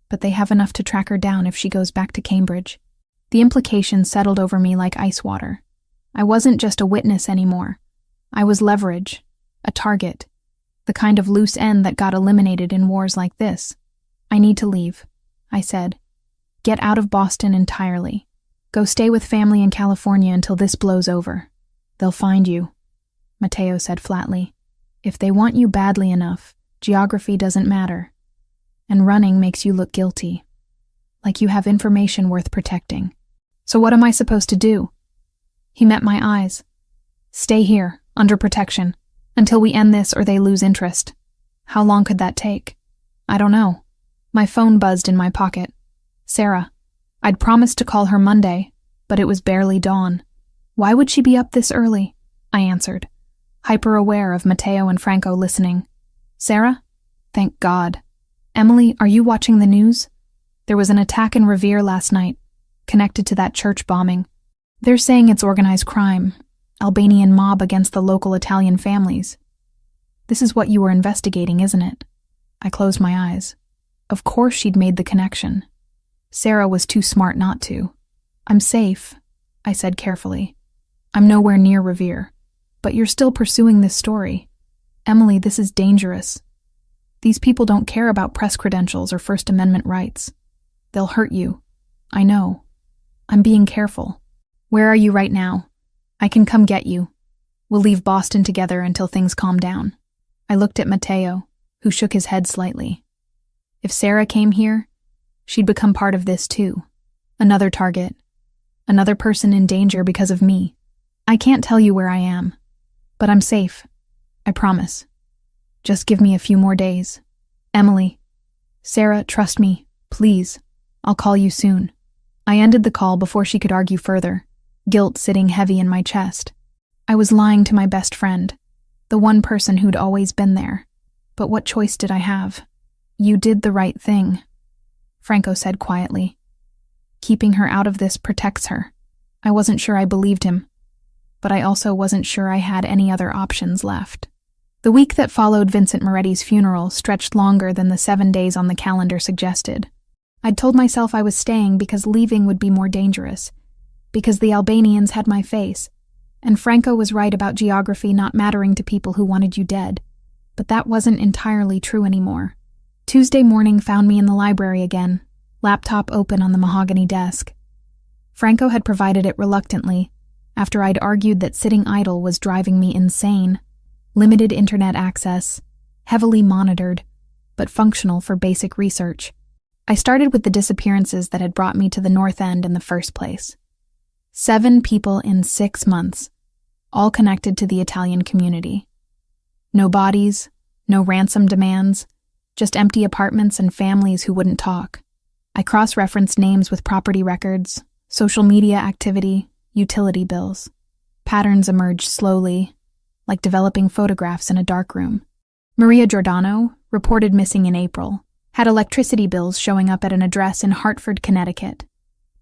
but they have enough to track her down if she goes back to Cambridge. The implications settled over me like ice water. I wasn't just a witness anymore. I was leverage, a target, the kind of loose end that got eliminated in wars like this. I need to leave, I said. Get out of Boston entirely. Go stay with family in California until this blows over. They'll find you, Matteo said flatly. If they want you badly enough, geography doesn't matter. And running makes you look guilty. Like you have information worth protecting. So what am I supposed to do? He met my eyes. Stay here, under protection, until we end this or they lose interest. How long could that take? I don't know. My phone buzzed in my pocket. Sarah. I'd promised to call her Monday, but it was barely dawn. Why would she be up this early? I answered, hyper-aware of Matteo and Franco listening. Sarah? Thank God. Emily, are you watching the news? There was an attack in Revere last night, connected to that church bombing. They're saying it's organized crime, Albanian mob against the local Italian families. This is what you were investigating, isn't it? I closed my eyes. Of course she'd made the connection. Sarah was too smart not to. I'm safe, I said carefully. I'm nowhere near Revere. But you're still pursuing this story. Emily, this is dangerous. These people don't care about press credentials or First Amendment rights. They'll hurt you. I know. I'm being careful. Where are you right now? I can come get you. We'll leave Boston together until things calm down. I looked at Matteo, who shook his head slightly. If Sarah came here, she'd become part of this too. Another target. Another person in danger because of me. I can't tell you where I am, but I'm safe. I promise. Just give me a few more days. Emily. Sarah, trust me, please. I'll call you soon. I ended the call before she could argue further, guilt sitting heavy in my chest. I was lying to my best friend, the one person who'd always been there. But what choice did I have? You did the right thing, Franco said quietly. Keeping her out of this protects her. I wasn't sure I believed him, but I also wasn't sure I had any other options left. The week that followed Vincent Moretti's funeral stretched longer than the 7 days on the calendar suggested. I'd told myself I was staying because leaving would be more dangerous, because the Albanians had my face, and Franco was right about geography not mattering to people who wanted you dead. But that wasn't entirely true anymore. Tuesday morning found me in the library again, laptop open on the mahogany desk. Franco had provided it reluctantly, after I'd argued that sitting idle was driving me insane. Limited internet access, heavily monitored, but functional for basic research. I started with the disappearances that had brought me to the North End in the first place. 7 people in 6 months, all connected to the Italian community. No bodies, no ransom demands, just empty apartments and families who wouldn't talk. I cross-referenced names with property records, social media activity, utility bills. Patterns emerged slowly, like developing photographs in a darkroom. Maria Giordano, reported missing in April, had electricity bills showing up at an address in Hartford, Connecticut.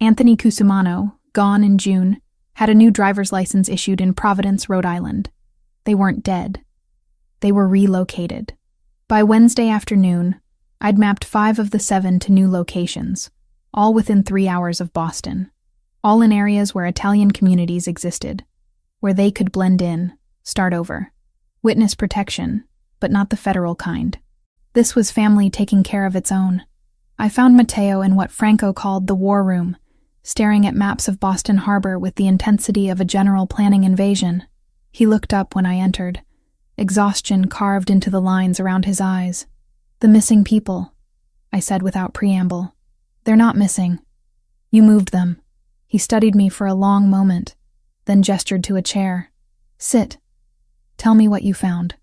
Anthony Cusumano, gone in June, had a new driver's license issued in Providence, Rhode Island. They weren't dead. They were relocated. By Wednesday afternoon, I'd mapped 5 of the 7 to new locations, all within 3 hours of Boston, all in areas where Italian communities existed, where they could blend in, start over. Witness protection, but not the federal kind. This was family taking care of its own. I found Matteo in what Franco called the war room, staring at maps of Boston Harbor with the intensity of a general planning invasion. He looked up when I entered, exhaustion carved into the lines around his eyes. "The missing people," I said without preamble. "They're not missing. You moved them." He studied me for a long moment, then gestured to a chair. "Sit. Tell me what you found."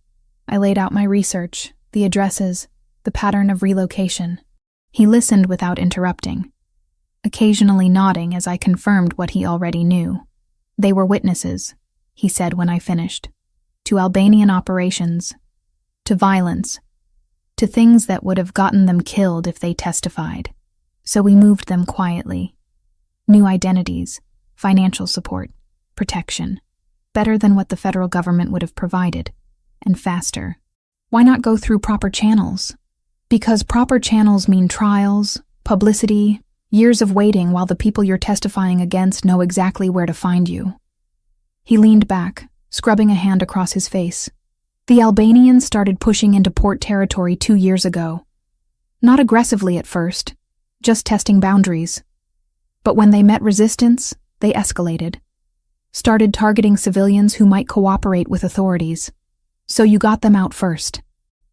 I laid out my research, the addresses, the pattern of relocation. He listened without interrupting, occasionally nodding as I confirmed what he already knew. "They were witnesses," he said when I finished, "to Albanian operations, to violence, to things that would have gotten them killed if they testified. So we moved them quietly. New identities, financial support, protection. Better than what the federal government would have provided, and faster. Why not go through proper channels? Because proper channels mean trials, publicity, years of waiting while the people you're testifying against know exactly where to find you." He leaned back, scrubbing a hand across his face. "The Albanians started pushing into port territory 2 years ago. Not aggressively at first, just testing boundaries. But when they met resistance, they escalated. Started targeting civilians who might cooperate with authorities. So you got them out first.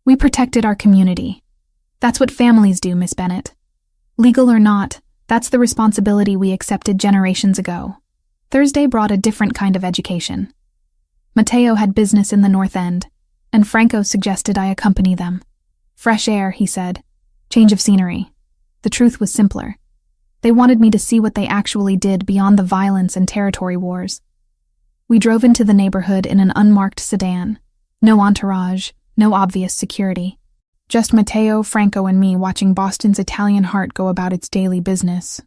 We protected our community. That's what families do, Miss Bennett. Legal or not, that's the responsibility we accepted generations ago." Thursday brought a different kind of education. Matteo had business in the North End, and Franco suggested I accompany them. "Fresh air," he said. "Change of scenery." The truth was simpler. They wanted me to see what they actually did beyond the violence and territory wars. We drove into the neighborhood in an unmarked sedan. No entourage, no obvious security. Just Matteo, Franco, and me watching Boston's Italian heart go about its daily business.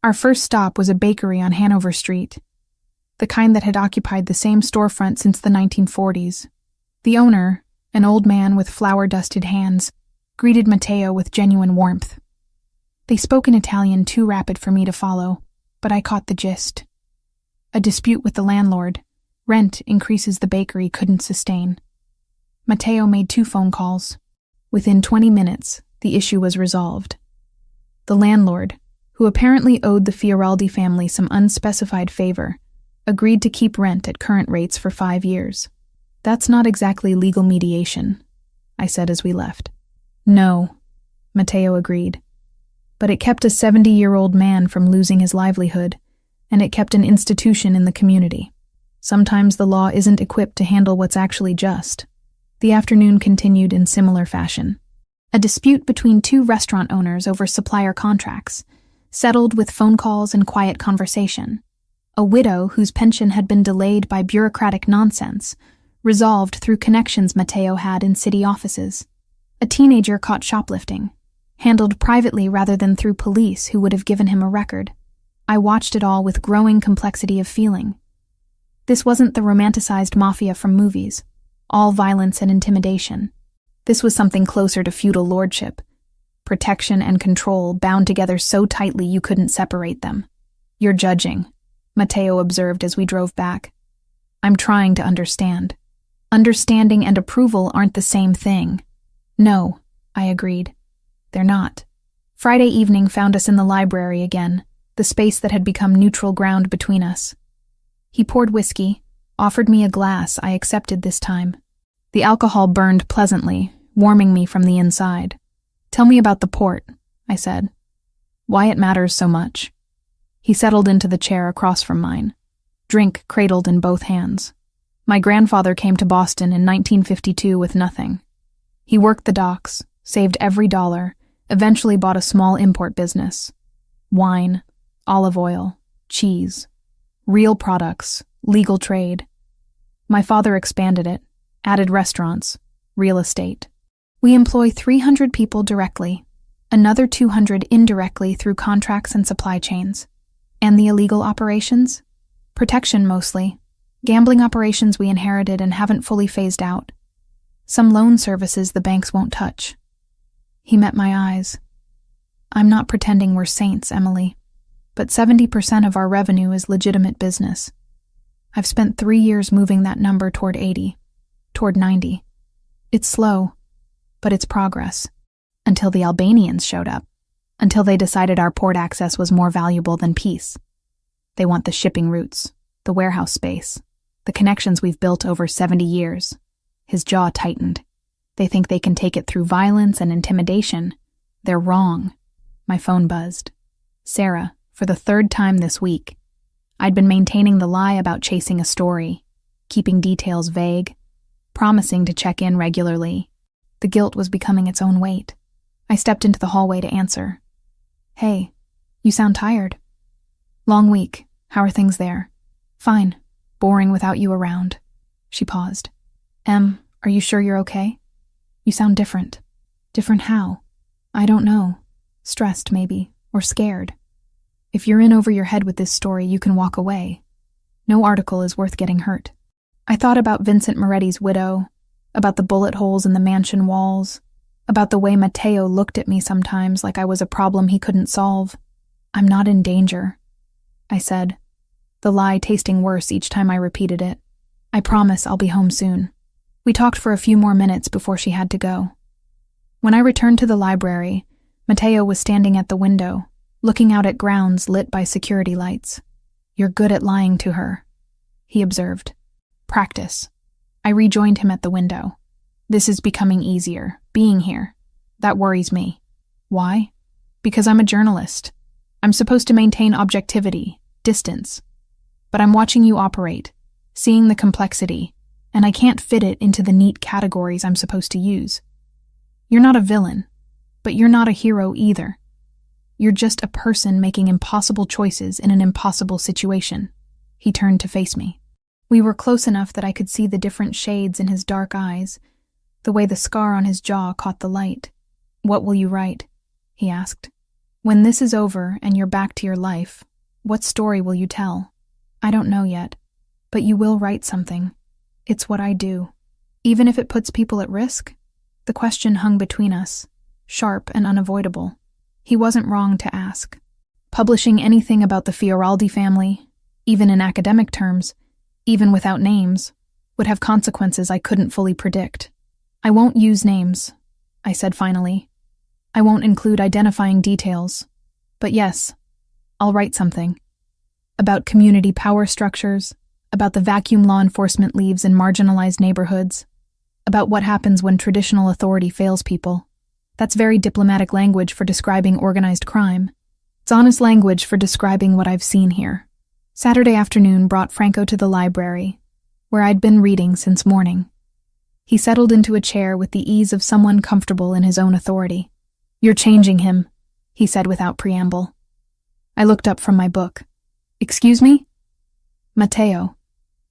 Our first stop was a bakery on Hanover Street, the kind that had occupied the same storefront since the 1940s. The owner, an old man with flour-dusted hands, greeted Matteo with genuine warmth. They spoke in Italian too rapid for me to follow, but I caught the gist. A dispute with the landlord. Rent increases the bakery couldn't sustain. Matteo made 2 phone calls. Within 20 minutes, the issue was resolved. The landlord, who apparently owed the Fioraldi family some unspecified favor, agreed to keep rent at current rates for 5 years. "That's not exactly legal mediation," I said as we left. "No," Matteo agreed. "But it kept a 70-year-old man from losing his livelihood, and it kept an institution in the community. Sometimes the law isn't equipped to handle what's actually just." The afternoon continued in similar fashion. A dispute between 2 restaurant owners over supplier contracts, settled with phone calls and quiet conversation. A widow whose pension had been delayed by bureaucratic nonsense, resolved through connections Matteo had in city offices. A teenager caught shoplifting, handled privately rather than through police who would have given him a record. I watched it all with growing complexity of feeling. This wasn't the romanticized mafia from movies, all violence and intimidation. This was something closer to feudal lordship, protection and control bound together so tightly you couldn't separate them. "You're judging," Matteo observed as we drove back. "I'm trying to understand." "Understanding and approval aren't the same thing." "No," I agreed. "They're not." Friday evening found us in the library again, the space that had become neutral ground between us. He poured whiskey, offered me a glass I accepted this time. The alcohol burned pleasantly, warming me from the inside. "Tell me about the port," I said. "Why it matters so much." He settled into the chair across from mine, drink cradled in both hands. "My grandfather came to Boston in 1952 with nothing. He worked the docks, saved every dollar, eventually bought a small import business. Wine, olive oil, cheese. Real products, legal trade. My father expanded it, added restaurants, real estate. We employ 300 people directly, another 200 indirectly through contracts and supply chains. And the illegal operations? Protection, mostly. Gambling operations we inherited and haven't fully phased out. Some loan services the banks won't touch. He met my eyes. I'm not pretending we're saints, Emily, but 70% of our revenue is legitimate business. I've spent 3 years moving that number toward 80, toward 90. It's slow, but it's progress. Until the Albanians showed up. Until they decided our port access was more valuable than peace. They want the shipping routes, the warehouse space, the connections we've built over 70 years. His jaw tightened. They think they can take it through violence and intimidation. They're wrong. My phone buzzed. Sarah, for the 3rd time this week. I'd been maintaining the lie about chasing a story, keeping details vague, promising to check in regularly. The guilt was becoming its own weight. I stepped into the hallway to answer. Hey, you sound tired. Long week. How are things there? Fine. Boring without you around. She paused. Are you sure you're okay? You sound different. Different how? I don't know. Stressed, maybe, or scared. If you're in over your head with this story, you can walk away. No article is worth getting hurt. I thought about Vincent Moretti's widow, about the bullet holes in the mansion walls, about the way Matteo looked at me sometimes like I was a problem he couldn't solve. I'm not in danger, I said, the lie tasting worse each time I repeated it. I promise I'll be home soon. We talked for a few more minutes before she had to go. When I returned to the library, Matteo was standing at the window, looking out at grounds lit by security lights. You're good at lying to her, he observed. Practice. I rejoined him at the window. This is becoming easier, being here. That worries me. Why? Because I'm a journalist. I'm supposed to maintain objectivity, distance. But I'm watching you operate, seeing the complexity, and I can't fit it into the neat categories I'm supposed to use. You're not a villain, but you're not a hero either. You're just a person making impossible choices in an impossible situation. He turned to face me. We were close enough that I could see the different shades in his dark eyes, the way the scar on his jaw caught the light. What will you write? He asked. When this is over and you're back to your life, what story will you tell? I don't know yet, but you will write something. It's what I do. Even if it puts people at risk? The question hung between us, sharp and unavoidable. He wasn't wrong to ask. Publishing anything about the Fioraldi family, even in academic terms, even without names, would have consequences I couldn't fully predict. I won't use names, I said finally. I won't include identifying details. But yes, I'll write something. About community power structures, about the vacuum law enforcement leaves in marginalized neighborhoods, about what happens when traditional authority fails people. That's very diplomatic language for describing organized crime. It's honest language for describing what I've seen here. Saturday afternoon brought Franco to the library, where I'd been reading since morning. He settled into a chair with the ease of someone comfortable in his own authority. You're changing him, he said without preamble. I looked up from my book. Excuse me? Matteo.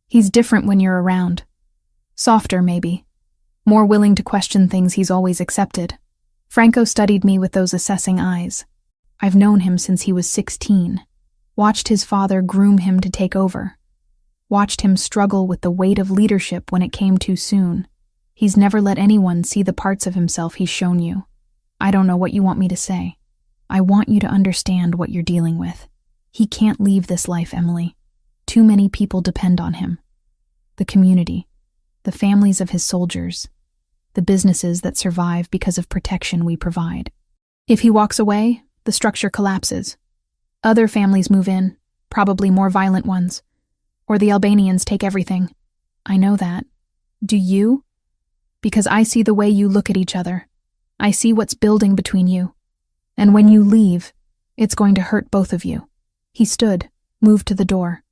He's different when you're around. Softer, maybe. More willing to question things he's always accepted. Franco studied me with those assessing eyes. I've known him since he was 16. Watched his father groom him to take over. Watched him struggle with the weight of leadership when it came too soon. He's never let anyone see the parts of himself he's shown you. I don't know what you want me to say. I want you to understand what you're dealing with. He can't leave this life, Emily. Too many people depend on him. The community, the families of his soldiers, the businesses that survive because of protection we provide. If he walks away, the structure collapses. Other families move in, probably more violent ones. Or the Albanians take everything. I know that. Do you? Because I see the way you look at each other. I see what's building between you. And when you leave, it's going to hurt both of you. He stood, moved to the door.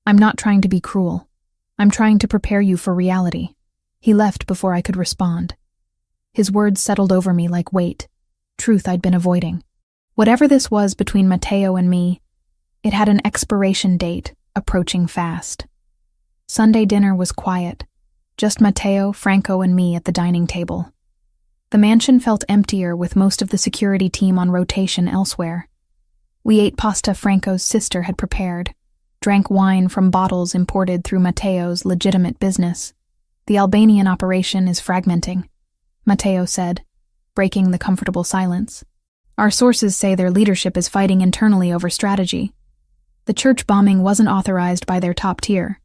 I'm not trying to be cruel. I'm trying to prepare you for reality. He left before I could respond. His words settled over me like weight, truth I'd been avoiding. Whatever this was between Matteo and me, it had an expiration date, approaching fast. Sunday dinner was quiet, just Matteo, Franco, and me at the dining table. The mansion felt emptier with most of the security team on rotation elsewhere. We ate pasta Franco's sister had prepared, drank wine from bottles imported through Matteo's legitimate business. The Albanian operation is fragmenting, Matteo said, breaking the comfortable silence. Our sources say their leadership is fighting internally over strategy. The church bombing wasn't authorized by their top tier.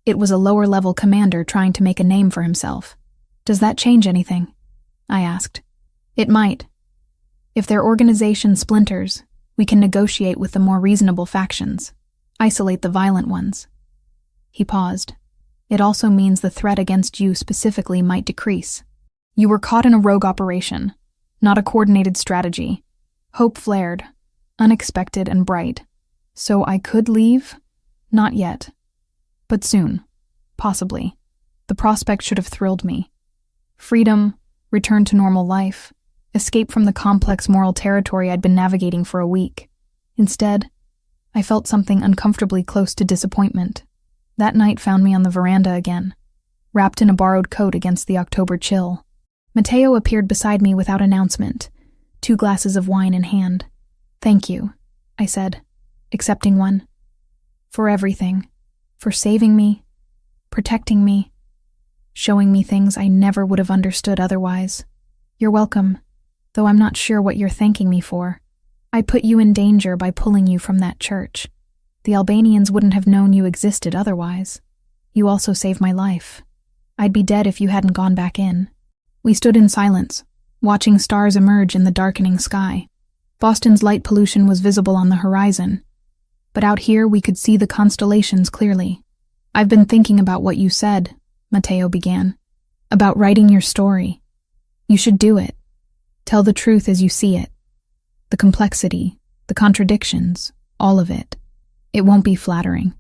It was a lower-level commander trying to make a name for himself. Does that change anything? I asked. It might. If their organization splinters, we can negotiate with the more reasonable factions, isolate the violent ones. He paused. It also means the threat against you specifically might decrease. You were caught in a rogue operation, not a coordinated strategy. Hope flared, unexpected and bright. So I could leave? Not yet. But soon. Possibly. The prospect should have thrilled me. Freedom, return to normal life, escape from the complex moral territory I'd been navigating for a week. Instead, I felt something uncomfortably close to disappointment. That night found me on the veranda again, wrapped in a borrowed coat against the October chill. Matteo appeared beside me without announcement, 2 glasses of wine in hand. Thank you, I said, accepting one. For everything. For saving me, protecting me, showing me things I never would have understood otherwise. You're welcome, though I'm not sure what you're thanking me for. I put you in danger by pulling you from that church. The Albanians wouldn't have known you existed otherwise. You also saved my life. I'd be dead if you hadn't gone back in. We stood in silence, watching stars emerge in the darkening sky. Boston's light pollution was visible on the horizon, but out here we could see the constellations clearly. I've been thinking about what you said, Matteo began, about writing your story. You should do it. Tell the truth as you see it. The complexity, the contradictions, all of it. It won't be flattering.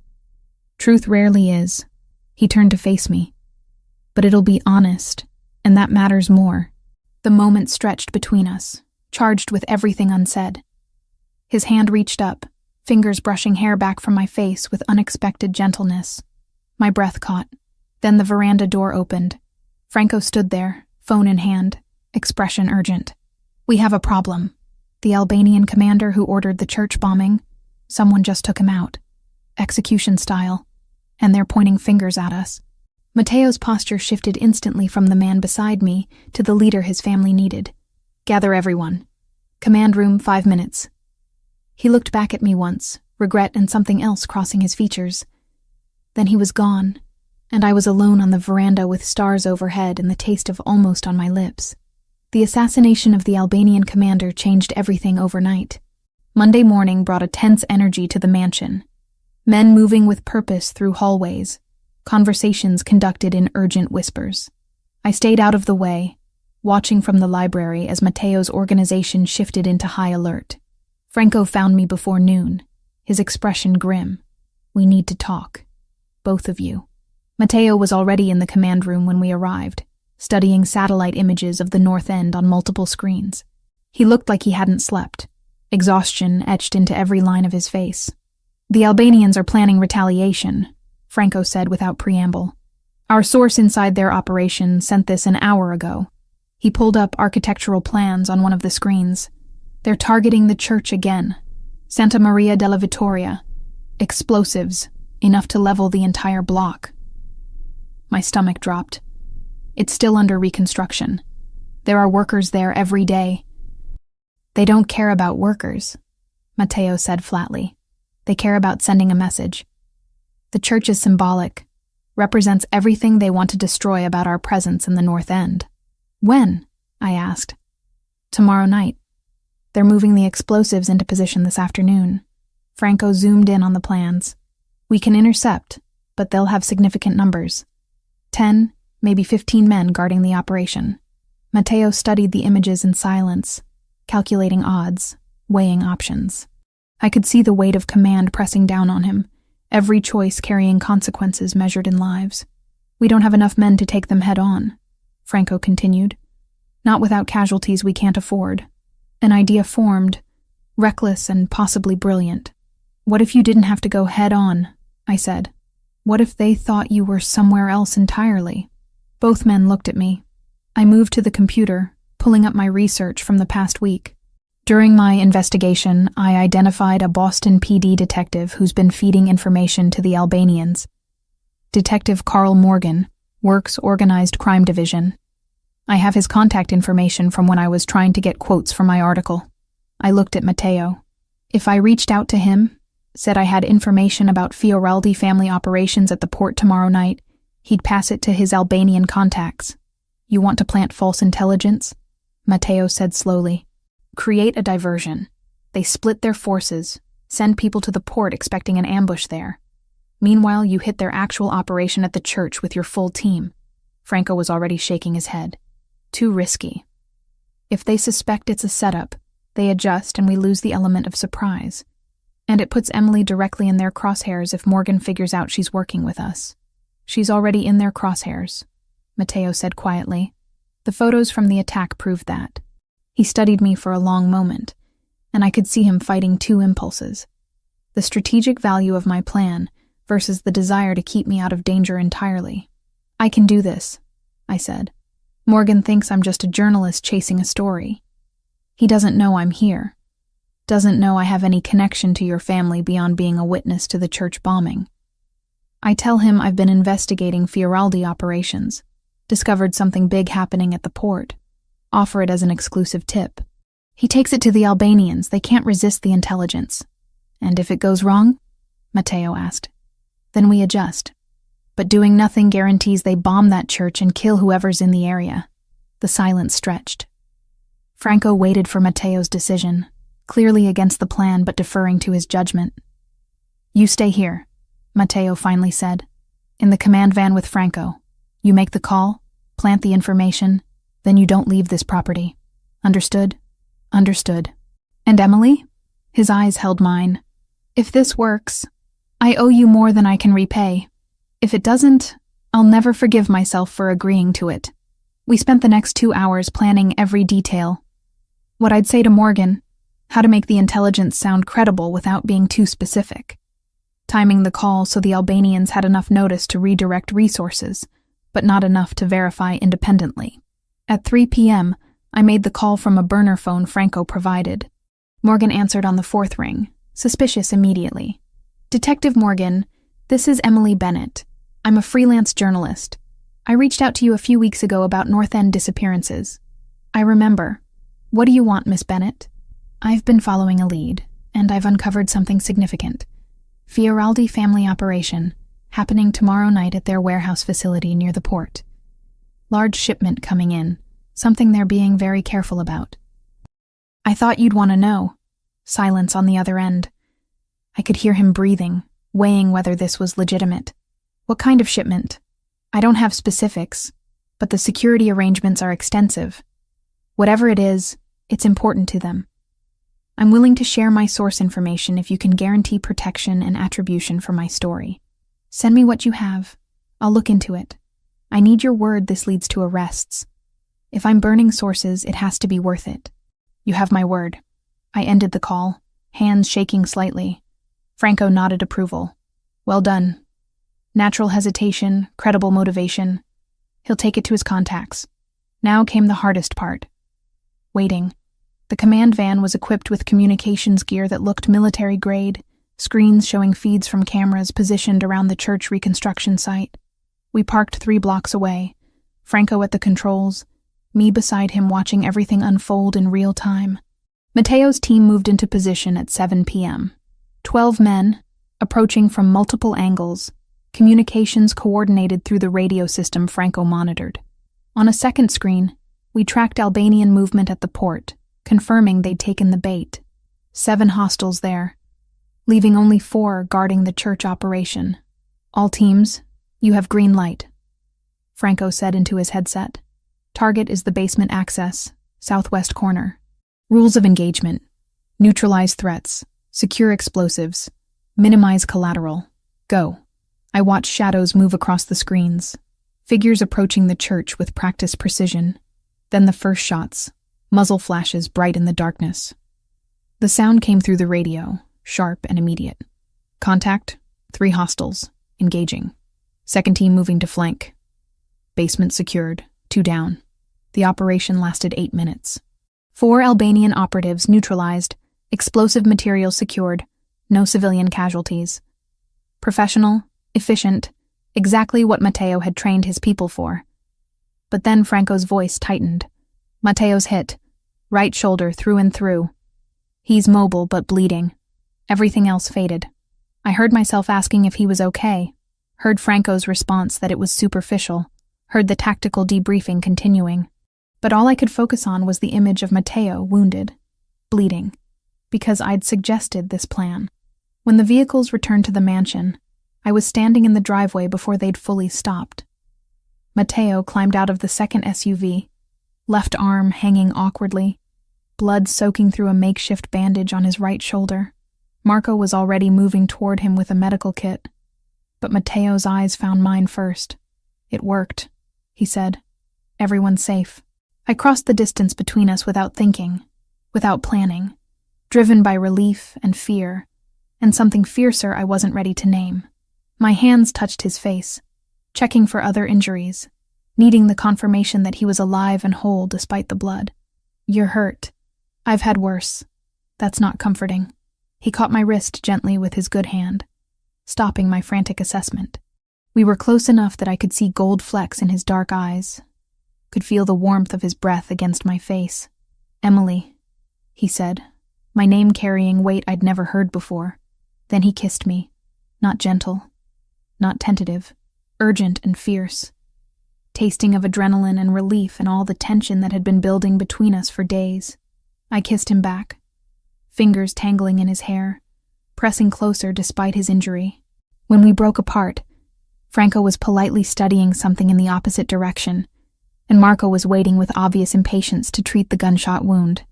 Truth rarely is. He turned to face me. But it'll be honest, and that matters more. The moment stretched between us, charged with everything unsaid. His hand reached up, fingers brushing hair back from my face with unexpected gentleness. My breath caught. Then the veranda door opened. Franco stood there, phone in hand, expression urgent. We have a problem. The Albanian commander who ordered the church bombing, someone just took him out. Execution style. And they're pointing fingers at us. Matteo's posture shifted instantly from the man beside me to the leader his family needed. Gather everyone. Command room, 5 minutes. He looked back at me once, regret and something else crossing his features. Then he was gone, and I was alone on the veranda with stars overhead and the taste of almost on my lips. The assassination of the Albanian commander changed everything overnight. Monday morning brought a tense energy to the mansion. Men moving with purpose through hallways, conversations conducted in urgent whispers. I stayed out of the way, watching from the library as Matteo's organization shifted into high alert. Franco found me before noon, his expression grim. We need to talk. Both of you. Matteo was already in the command room when we arrived, studying satellite images of the North End on multiple screens. He looked like he hadn't slept, exhaustion etched into every line of his face. The Albanians are planning retaliation, Franco said without preamble. Our source inside their operation sent this an hour ago. He pulled up architectural plans on one of the screens. They're targeting the church again. Santa Maria della Vittoria. Explosives, enough to level the entire block. My stomach dropped. It's still under reconstruction. There are workers there every day. They don't care about workers, Matteo said flatly. They care about sending a message. The church is symbolic, represents everything they want to destroy about our presence in the North End. When? I asked. Tomorrow night. They're moving the explosives into position this afternoon. Franco zoomed in on the plans. We can intercept, but they'll have significant numbers. 10, maybe 15 men guarding the operation. Matteo studied the images in silence, calculating odds, weighing options. I could see the weight of command pressing down on him, every choice carrying consequences measured in lives. We don't have enough men to take them head on, Franco continued. Not without casualties we can't afford. An idea formed, reckless and possibly brilliant. What if you didn't have to go head on? I said. What if they thought you were somewhere else entirely? Both men looked at me. I moved to the computer, pulling up my research from the past week. During my investigation, I identified a Boston PD detective who's been feeding information to the Albanians. Detective Carl Morgan, Works Organized Crime Division. I have his contact information from when I was trying to get quotes for my article. I looked at Matteo. If I reached out to him, said I had information about Fioraldi family operations at the port tomorrow night, he'd pass it to his Albanian contacts. You want to plant false intelligence? Matteo said slowly. Create a diversion. They split their forces, send people to the port expecting an ambush there. Meanwhile, you hit their actual operation at the church with your full team. Franco was already shaking his head. Too risky. If they suspect it's a setup, they adjust and we lose the element of surprise. And it puts Emily directly in their crosshairs if Morgan figures out she's working with us. She's already in their crosshairs, Matteo said quietly. The photos from the attack proved that. He studied me for a long moment, and I could see him fighting two impulses. The strategic value of my plan versus the desire to keep me out of danger entirely. I can do this, I said. Morgan thinks I'm just a journalist chasing a story. He doesn't know I'm here. Doesn't know I have any connection to your family beyond being a witness to the church bombing. I tell him I've been investigating Fioraldi operations, discovered something big happening at the port, offer it as an exclusive tip. He takes it to the Albanians. They can't resist the intelligence. And if it goes wrong? Matteo asked. Then we adjust. But doing nothing guarantees they bomb that church and kill whoever's in the area. The silence stretched. Franco waited for Matteo's decision, clearly against the plan but deferring to his judgment. You stay here, Matteo finally said. In the command van with Franco. You make the call, plant the information, then you don't leave this property. Understood? Understood. And Emily? His eyes held mine. If this works, I owe you more than I can repay. If it doesn't, I'll never forgive myself for agreeing to it. We spent the next 2 hours planning every detail. What I'd say to Morgan, how to make the intelligence sound credible without being too specific. Timing the call so the Albanians had enough notice to redirect resources, but not enough to verify independently. At 3 p.m., I made the call from a burner phone Franco provided. Morgan answered on the 4th ring, suspicious immediately. Detective Morgan, this is Emily Bennett. I'm a freelance journalist. I reached out to you a few weeks ago about North End disappearances. I remember. What do you want, Miss Bennett? I've been following a lead, and I've uncovered something significant. Fioraldi family operation, happening tomorrow night at their warehouse facility near the port. Large shipment coming in, something they're being very careful about. I thought you'd want to know. Silence on the other end. I could hear him breathing, weighing whether this was legitimate. What kind of shipment? I don't have specifics, but the security arrangements are extensive. Whatever it is, it's important to them. I'm willing to share my source information if you can guarantee protection and attribution for my story. Send me what you have. I'll look into it. I need your word this leads to arrests. If I'm burning sources, it has to be worth it. You have my word. I ended the call, hands shaking slightly. Franco nodded approval. Well done. Natural hesitation, credible motivation. He'll take it to his contacts. Now came the hardest part. Waiting. The command van was equipped with communications gear that looked military-grade, screens showing feeds from cameras positioned around the church reconstruction site. We parked 3 blocks away, Franco at the controls, me beside him watching everything unfold in real time. Matteo's team moved into position at 7 p.m. 12 men, approaching from multiple angles, communications coordinated through the radio system Franco monitored. On a second screen, we tracked Albanian movement at the port, confirming they'd taken the bait. 7 hostiles there, leaving only 4 guarding the church operation. All teams, you have green light, Franco said into his headset. Target is the basement access, southwest corner. Rules of engagement: neutralize threats, secure explosives, minimize collateral. Go. I watched shadows move across the screens, figures approaching the church with practiced precision. Then the first shots, muzzle flashes bright in the darkness. The sound came through the radio, sharp and immediate. Contact, 3 hostiles, engaging. Second team moving to flank. Basement secured, 2 down. The operation lasted 8 minutes. 4 Albanian operatives neutralized, explosive materials secured, no civilian casualties. Professional, efficient, exactly what Matteo had trained his people for. But then Franco's voice tightened. Matteo's hit, right shoulder through and through. He's mobile but bleeding. Everything else faded. I heard myself asking if he was okay, heard Franco's response that it was superficial, heard the tactical debriefing continuing. But all I could focus on was the image of Matteo wounded, bleeding, because I'd suggested this plan. When the vehicles returned to the mansion, I was standing in the driveway before they'd fully stopped. Matteo climbed out of the second SUV, left arm hanging awkwardly, blood soaking through a makeshift bandage on his right shoulder. Marco was already moving toward him with a medical kit. But Matteo's eyes found mine first. "It worked," he said. "Everyone's safe." I crossed the distance between us without thinking, without planning, driven by relief and fear, and something fiercer I wasn't ready to name. My hands touched his face, checking for other injuries, needing the confirmation that he was alive and whole despite the blood. "You're hurt. I've had worse. That's not comforting." He caught my wrist gently with his good hand, stopping my frantic assessment. We were close enough that I could see gold flecks in his dark eyes, could feel the warmth of his breath against my face. "Emily," he said, my name carrying weight I'd never heard before. Then he kissed me, not gentle, not tentative, urgent and fierce, tasting of adrenaline and relief and all the tension that had been building between us for days. I kissed him back, fingers tangling in his hair, pressing closer despite his injury. When we broke apart, Franco was politely studying something in the opposite direction, and Marco was waiting with obvious impatience to treat the gunshot wound.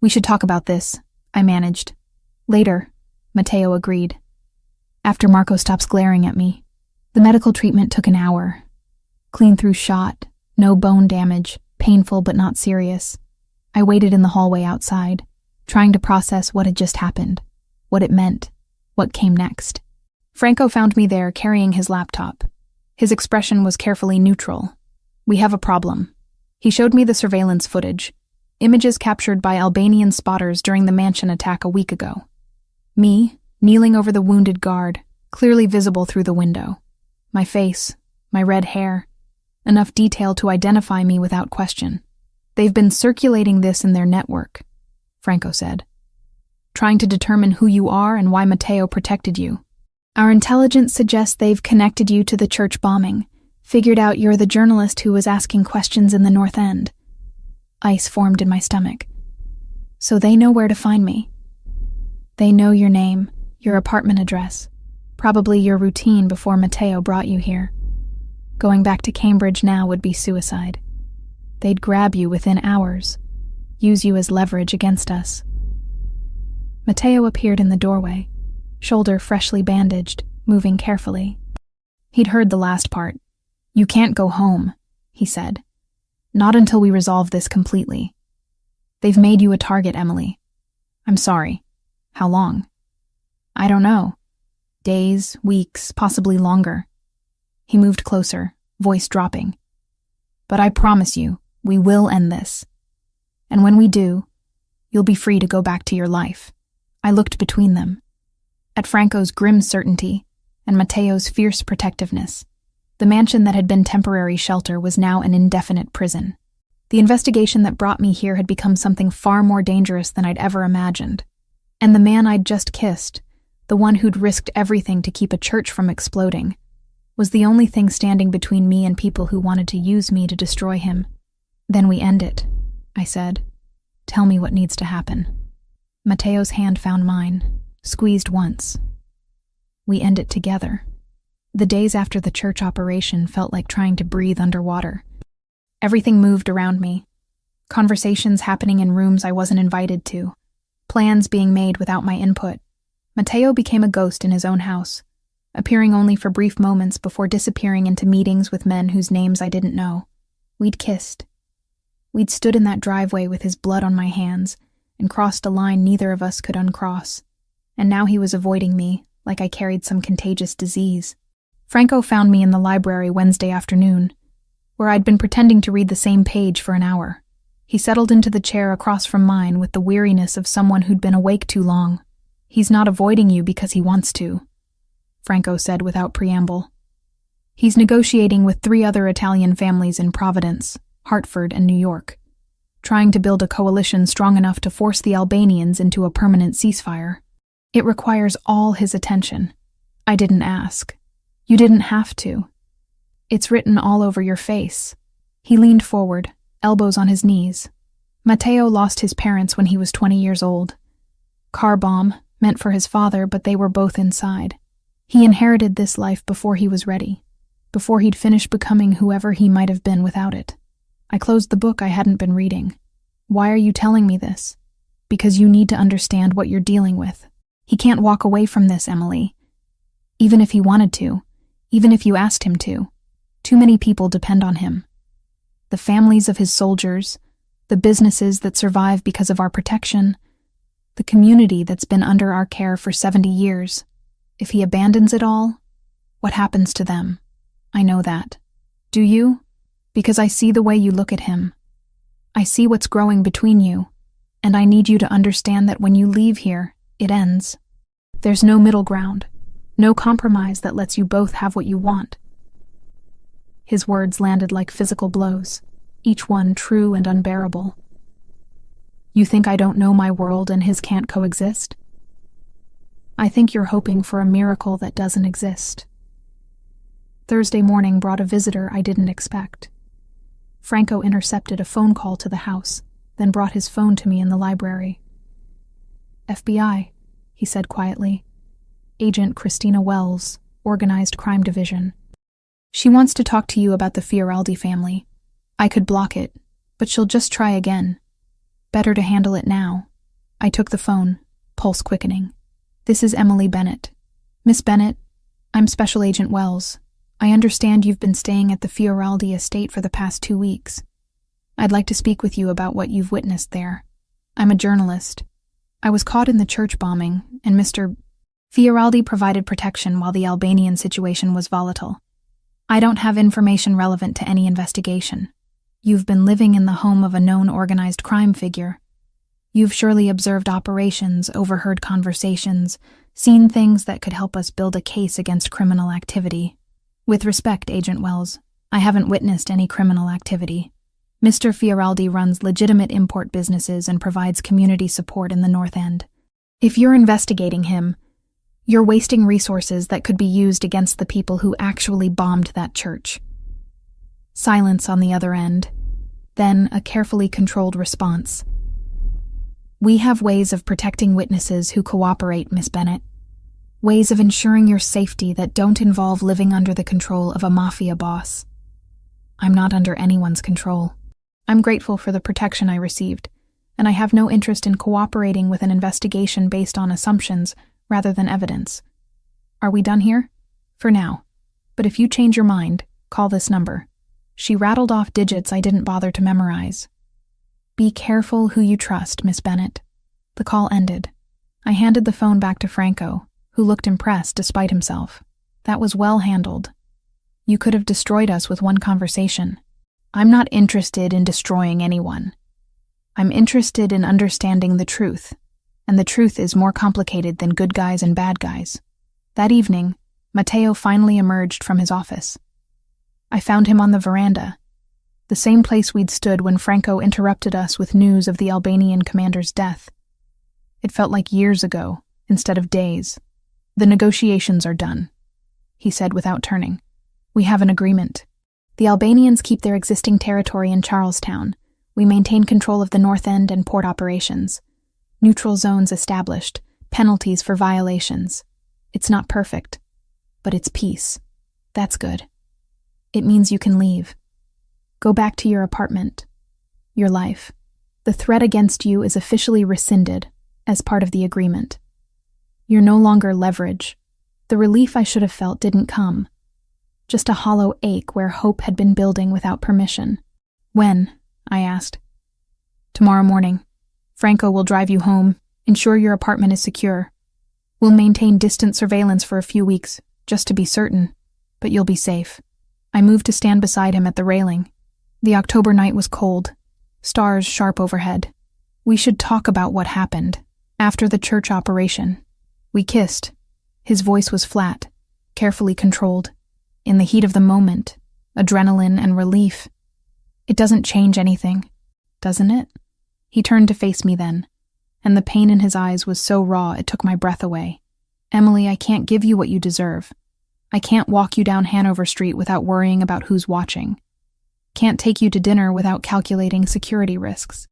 "We should talk about this," I managed. "Later," Matteo agreed. After Marco stops glaring at me. The medical treatment took an hour. Clean through shot, no bone damage, painful but not serious. I waited in the hallway outside, trying to process what had just happened, what it meant, what came next. Franco found me there carrying his laptop. His expression was carefully neutral. "We have a problem." He showed me the surveillance footage, images captured by Albanian spotters during the mansion attack a week ago. Me, kneeling over the wounded guard, clearly visible through the window. My face, my red hair, enough detail to identify me without question. "They've been circulating this in their network," Franco said, "trying to determine who you are and why Matteo protected you. Our intelligence suggests they've connected you to the church bombing, figured out you're the journalist who was asking questions in the North End." Ice formed in my stomach. "So they know where to find me. They know your name, your apartment address, probably your routine before Matteo brought you here. Going back to Cambridge now would be suicide. They'd grab you within hours, use you as leverage against us." Matteo appeared in the doorway, shoulder freshly bandaged, moving carefully. He'd heard the last part. "You can't go home," he said. "Not until we resolve this completely. They've made you a target, Emily. I'm sorry. How long?" "I don't know. Days, weeks, possibly longer." He moved closer, voice dropping. "But I promise you, we will end this. And when we do, you'll be free to go back to your life." I looked between them, at Franco's grim certainty and Matteo's fierce protectiveness. The mansion that had been temporary shelter was now an indefinite prison. The investigation that brought me here had become something far more dangerous than I'd ever imagined. And the man I'd just kissed, the one who'd risked everything to keep a church from exploding, was the only thing standing between me and people who wanted to use me to destroy him. "Then we end it," I said. "Tell me what needs to happen." Matteo's hand found mine, squeezed once. We end it together. The days after the church operation felt like trying to breathe underwater. Everything moved around me. Conversations happening in rooms I wasn't invited to. Plans being made without my input. Matteo became a ghost in his own house, appearing only for brief moments before disappearing into meetings with men whose names I didn't know. We'd kissed. We'd stood in that driveway with his blood on my hands and crossed a line neither of us could uncross. And now he was avoiding me, like I carried some contagious disease. Franco found me in the library Wednesday afternoon, where I'd been pretending to read the same page for an hour. He settled into the chair across from mine with the weariness of someone who'd been awake too long. "He's not avoiding you because he wants to," Franco said without preamble. "He's negotiating with 3 other Italian families in Providence, Hartford, and New York, trying to build a coalition strong enough to force the Albanians into a permanent ceasefire. It requires all his attention. I didn't ask. You didn't have to. It's written all over your face." He leaned forward, elbows on his knees. "Matteo lost his parents when he was 20 years old. Car bomb, meant for his father, but they were both inside. He inherited this life before he was ready, before he'd finished becoming whoever he might have been without it. I closed the book I hadn't been reading. Why are you telling me this? Because you need to understand what you're dealing with. He can't walk away from this, Emily. Even if he wanted to, even if you asked him to. Too many people depend on him. The families of his soldiers, the businesses that survive because of our protection, the community that's been under our care for 70 years. If he abandons it all, what happens to them? I know that. Do you? Because I see the way you look at him. I see what's growing between you, and I need you to understand that when you leave here, it ends. There's no middle ground, no compromise that lets you both have what you want." His words landed like physical blows, each one true and unbearable. "You think I don't know my world and his can't coexist? I think you're hoping for a miracle that doesn't exist." Thursday morning brought a visitor I didn't expect. Franco intercepted a phone call to the house, then brought his phone to me in the library. "FBI," he said quietly. "Agent Christina Wells, Organized Crime Division. She wants to talk to you about the Fioraldi family. I could block it, but she'll just try again. Better to handle it now." I took the phone, pulse quickening. "This is Emily Bennett. Miss Bennett, I'm Special Agent Wells. I understand you've been staying at the Fioraldi estate for the past 2 weeks. I'd like to speak with you about what you've witnessed there. I'm a journalist. I was caught in the church bombing, and Mr. Fioraldi provided protection while the Albanian situation was volatile. I don't have information relevant to any investigation. You've been living in the home of a known organized crime figure. You've surely observed operations, overheard conversations, seen things that could help us build a case against criminal activity. With respect, Agent Wells, I haven't witnessed any criminal activity. Mr. Fioraldi runs legitimate import businesses and provides community support in the North End. If you're investigating him, you're wasting resources that could be used against the people who actually bombed that church." Silence on the other end, then a carefully controlled response. "We have ways of protecting witnesses who cooperate, Miss Bennett. Ways of ensuring your safety that don't involve living under the control of a mafia boss. I'm not under anyone's control. I'm grateful for the protection I received, and I have no interest in cooperating with an investigation based on assumptions rather than evidence. Are we done here? For now. But if you change your mind, call this number." She rattled off digits I didn't bother to memorize. "Be careful who you trust, Miss Bennett." The call ended. I handed the phone back to Franco, who looked impressed despite himself. "That was well handled. You could have destroyed us with one conversation. I'm not interested in destroying anyone. I'm interested in understanding the truth, and the truth is more complicated than good guys and bad guys." That evening, Matteo finally emerged from his office. I found him on the veranda, the same place we'd stood when Franco interrupted us with news of the Albanian commander's death. It felt like years ago, instead of days. "The negotiations are done," he said without turning. "We have an agreement. The Albanians keep their existing territory in Charlestown. We maintain control of the North End and port operations. Neutral zones established, penalties for violations. It's not perfect, but it's peace. That's good. It means you can leave. Go back to your apartment, your life. The threat against you is officially rescinded as part of the agreement. You're no longer leverage. The relief I should have felt didn't come. Just a hollow ache where hope had been building without permission." "When?" I asked. "Tomorrow morning. Franco will drive you home, ensure your apartment is secure. We'll maintain distant surveillance for a few weeks, just to be certain, but you'll be safe." I moved to stand beside him at the railing. The October night was cold. Stars sharp overhead. We should talk about what happened. After the church operation. We kissed. His voice was flat, carefully controlled. In the heat of the moment, adrenaline and relief. It doesn't change anything, doesn't it? He turned to face me then, and the pain in his eyes was so raw it took my breath away. Emily, I can't give you what you deserve. I can't walk you down Hanover Street without worrying about who's watching. Can't take you to dinner without calculating security risks.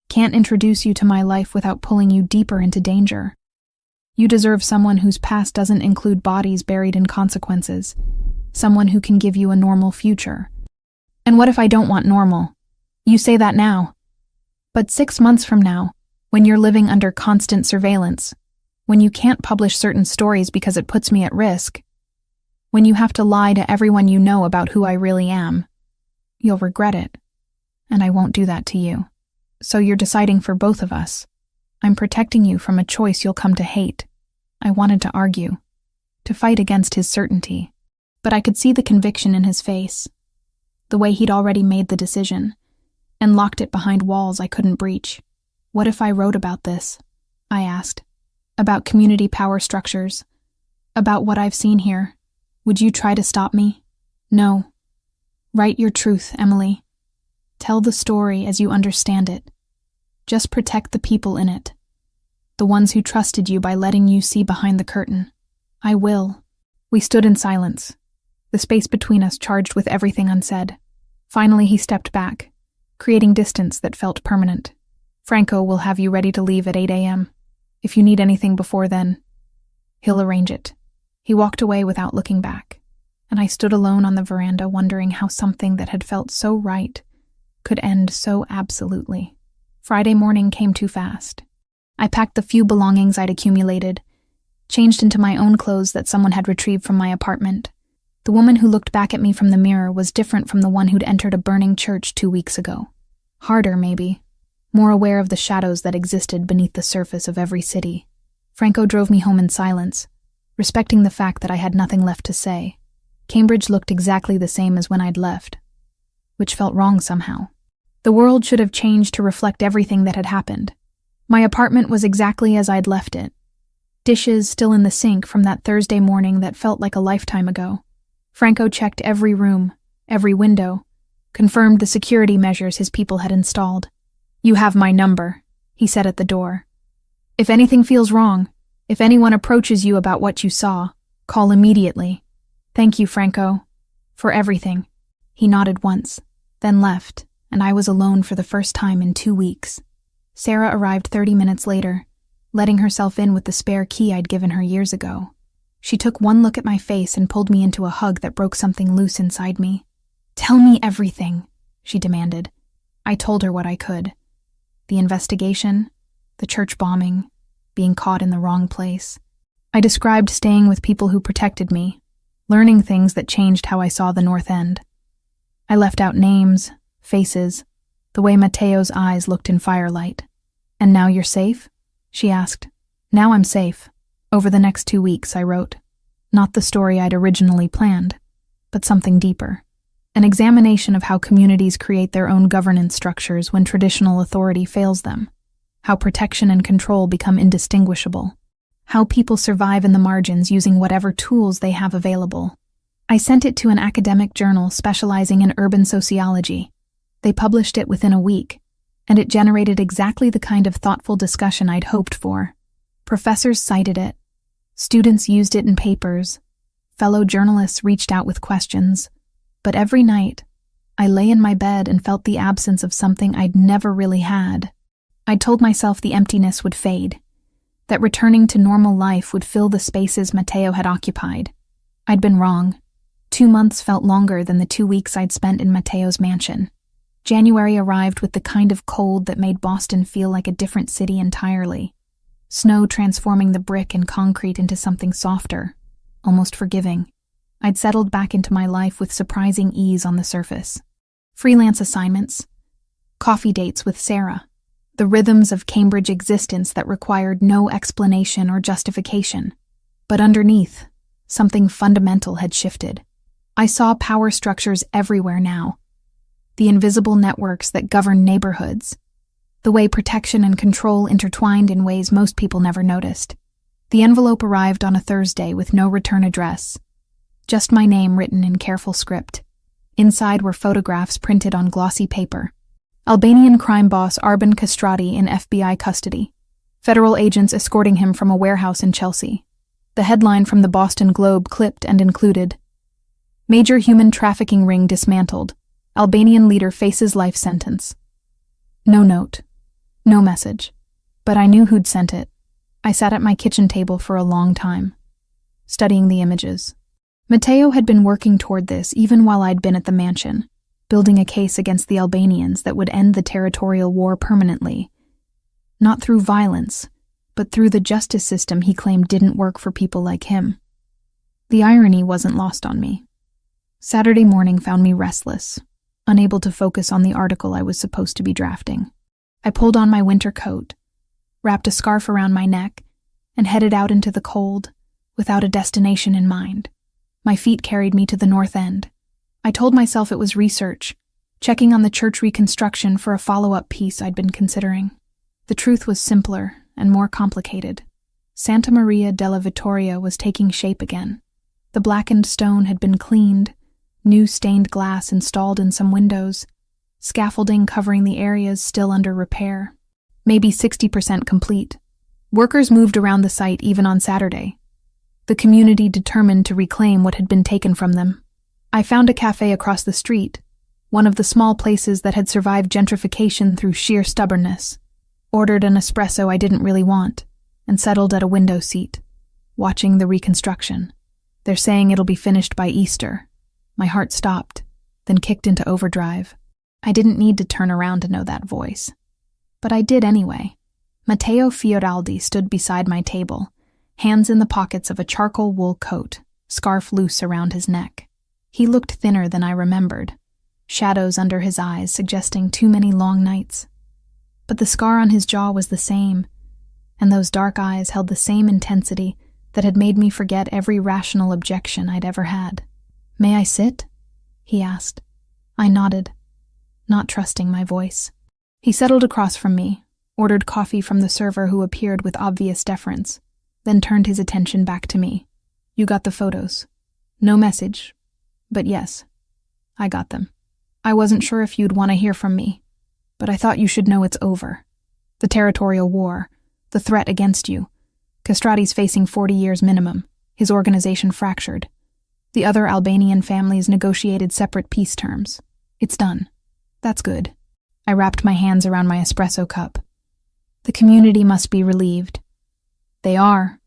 Can't introduce you to my life without pulling you deeper into danger. You deserve someone whose past doesn't include bodies buried in consequences. Someone who can give you a normal future. And what if I don't want normal? You say that now. But 6 months from now, when you're living under constant surveillance, when you can't publish certain stories because it puts me at risk, when you have to lie to everyone you know about who I really am, you'll regret it. And I won't do that to you. So you're deciding for both of us. I'm protecting you from a choice you'll come to hate. I wanted to argue, to fight against his certainty. But I could see the conviction in his face, the way he'd already made the decision, and locked it behind walls I couldn't breach. What if I wrote about this? I asked. About community power structures. About what I've seen here. Would you try to stop me? No. Write your truth, Emily. Tell the story as you understand it. Just protect the people in it. The ones who trusted you by letting you see behind the curtain. I will. We stood in silence, the space between us charged with everything unsaid. Finally, he stepped back, creating distance that felt permanent. Franco will have you ready to leave at 8 a.m. If you need anything before then, he'll arrange it. He walked away without looking back, and I stood alone on the veranda wondering how something that had felt so right could end so absolutely. Friday morning came too fast. I packed the few belongings I'd accumulated, changed into my own clothes that someone had retrieved from my apartment. The woman who looked back at me from the mirror was different from the one who'd entered a burning church 2 weeks ago. Harder, maybe. More aware of the shadows that existed beneath the surface of every city. Franco drove me home in silence, respecting the fact that I had nothing left to say. Cambridge looked exactly the same as when I'd left, which felt wrong somehow. The world should have changed to reflect everything that had happened. My apartment was exactly as I'd left it. Dishes still in the sink from that Thursday morning that felt like a lifetime ago. Franco checked every room, every window, confirmed the security measures his people had installed. You have my number, he said at the door. If anything feels wrong, if anyone approaches you about what you saw, call immediately. Thank you, Franco, for everything. He nodded once, then left, and I was alone for the first time in 2 weeks. Sarah arrived 30 minutes later, letting herself in with the spare key I'd given her years ago. She took one look at my face and pulled me into a hug that broke something loose inside me. Tell me everything, she demanded. I told her what I could. The investigation, the church bombing, being caught in the wrong place. I described staying with people who protected me, learning things that changed how I saw the North End. I left out names, faces, the way Mateo's eyes looked in firelight. And now you're safe? She asked. Now I'm safe. Over the next 2 weeks, I wrote. Not the story I'd originally planned, but something deeper. An examination of how communities create their own governance structures when traditional authority fails them. How protection and control become indistinguishable. How people survive in the margins using whatever tools they have available. I sent it to an academic journal specializing in urban sociology. They published it within a week, and it generated exactly the kind of thoughtful discussion I'd hoped for. Professors cited it. Students used it in papers. Fellow journalists reached out with questions. But every night, I lay in my bed and felt the absence of something I'd never really had. I told myself the emptiness would fade, that returning to normal life would fill the spaces Mateo had occupied. I'd been wrong. 2 months felt longer than the 2 weeks I'd spent in Mateo's mansion. January arrived with the kind of cold that made Boston feel like a different city entirely. Snow transforming the brick and concrete into something softer, almost forgiving. I'd settled back into my life with surprising ease on the surface. Freelance assignments, coffee dates with Sarah, the rhythms of Cambridge existence that required no explanation or justification. But underneath, something fundamental had shifted. I saw power structures everywhere now. the invisible networks that govern neighborhoods, the way protection and control intertwined in ways most people never noticed. The envelope arrived on a Thursday with no return address, just my name written in careful script. Inside were photographs printed on glossy paper. Albanian crime boss Arben Kastrati in FBI custody. Federal agents escorting him from a warehouse in Chelsea. The headline from the Boston Globe clipped and included, "Major human trafficking ring dismantled. Albanian leader faces life sentence." No note. No message. But I knew who'd sent it. I sat at my kitchen table for a long time, studying the images. Matteo had been working toward this even while I'd been at the mansion, building a case against the Albanians that would end the territorial war permanently. Not through violence, but through the justice system he claimed didn't work for people like him. The irony wasn't lost on me. Saturday morning found me restless, unable to focus on the article I was supposed to be drafting. I pulled on my winter coat, wrapped a scarf around my neck, and headed out into the cold, without a destination in mind. My feet carried me to the North End. I told myself it was research, checking on the church reconstruction for a follow-up piece I'd been considering. The truth was simpler and more complicated. Santa Maria della Vittoria was taking shape again. The blackened stone had been cleaned, new stained glass installed in some windows, scaffolding covering the areas still under repair, maybe 60% complete. Workers moved around the site even on Saturday, the community determined to reclaim what had been taken from them. I found a cafe across the street, one of the small places that had survived gentrification through sheer stubbornness. Ordered an espresso I didn't really want, and settled at a window seat, watching the reconstruction. They're saying it'll be finished by Easter. My heart stopped, then kicked into overdrive. I didn't need to turn around to know that voice. But I did anyway. Matteo Fioraldi stood beside my table, hands in the pockets of a charcoal wool coat, scarf loose around his neck. He looked thinner than I remembered, shadows under his eyes suggesting too many long nights. But the scar on his jaw was the same, and those dark eyes held the same intensity that had made me forget every rational objection I'd ever had. "May I sit?" he asked. I nodded, not trusting my voice. He settled across from me, ordered coffee from the server who appeared with obvious deference, then turned his attention back to me. "You got the photos. No message, but yes, I got them. I wasn't sure if you'd want to hear from me, but I thought you should know it's over. The territorial war, the threat against you. Kastrati's facing 40 years minimum, his organization fractured. The other Albanian families negotiated separate peace terms. It's done. That's good." I wrapped my hands around my espresso cup. The community must be relieved. They are,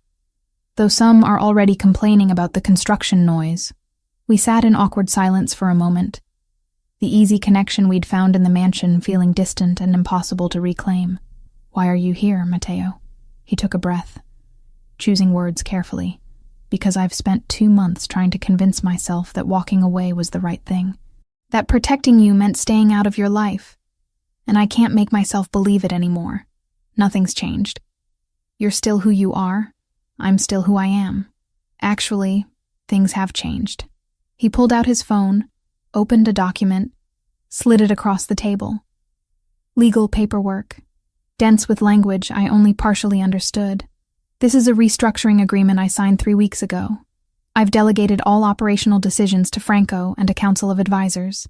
though some are already complaining about the construction noise. We sat in awkward silence for a moment, the easy connection we'd found in the mansion feeling distant and impossible to reclaim. "Why are you here, Matteo?" He took a breath, choosing words carefully. "Because I've spent 2 months trying to convince myself that walking away was the right thing. That protecting you meant staying out of your life. And I can't make myself believe it anymore. Nothing's changed. You're still who you are. I'm still who I am. Actually, things have changed." He pulled out his phone, opened a document, slid it across the table. Legal paperwork, dense with language I only partially understood. "This is a restructuring agreement I signed 3 weeks ago. I've delegated all operational decisions to Franco and a council of advisors.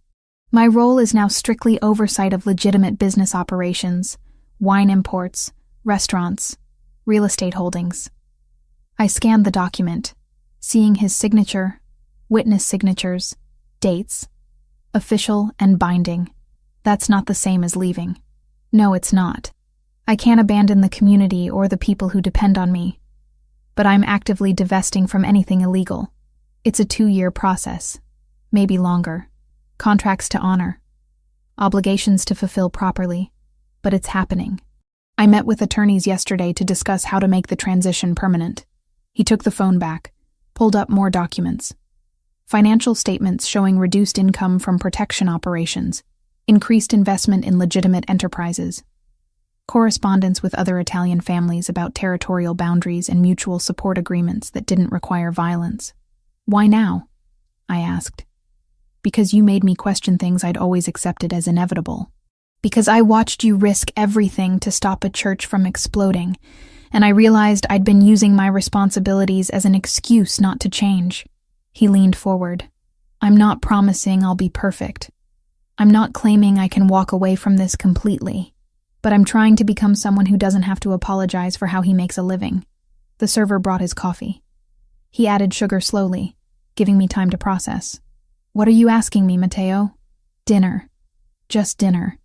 My role is now strictly oversight of legitimate business operations, wine imports, restaurants, real estate holdings." I scanned the document, seeing his signature, witness signatures, dates, official and binding. That's not the same as leaving. No, it's not. I can't abandon the community or the people who depend on me, but I'm actively divesting from anything illegal. It's a 2-year process, maybe longer. Contracts to honor, obligations to fulfill properly, but it's happening. I met with attorneys yesterday to discuss how to make the transition permanent. He took the phone back, pulled up more documents. Financial statements showing reduced income from protection operations, increased investment in legitimate enterprises, correspondence with other Italian families about territorial boundaries and mutual support agreements that didn't require violence. "Why now?" I asked. because you made me question things I'd always accepted as inevitable. Because I watched you risk everything to stop a church from exploding, and I realized I'd been using my responsibilities as an excuse not to change. He leaned forward. I'm not promising I'll be perfect. I'm not claiming I can walk away from this completely, but I'm trying to become someone who doesn't have to apologize for how he makes a living. The server brought his coffee. He added sugar slowly, giving me time to process. What are you asking me, Mateo? Dinner. Just dinner.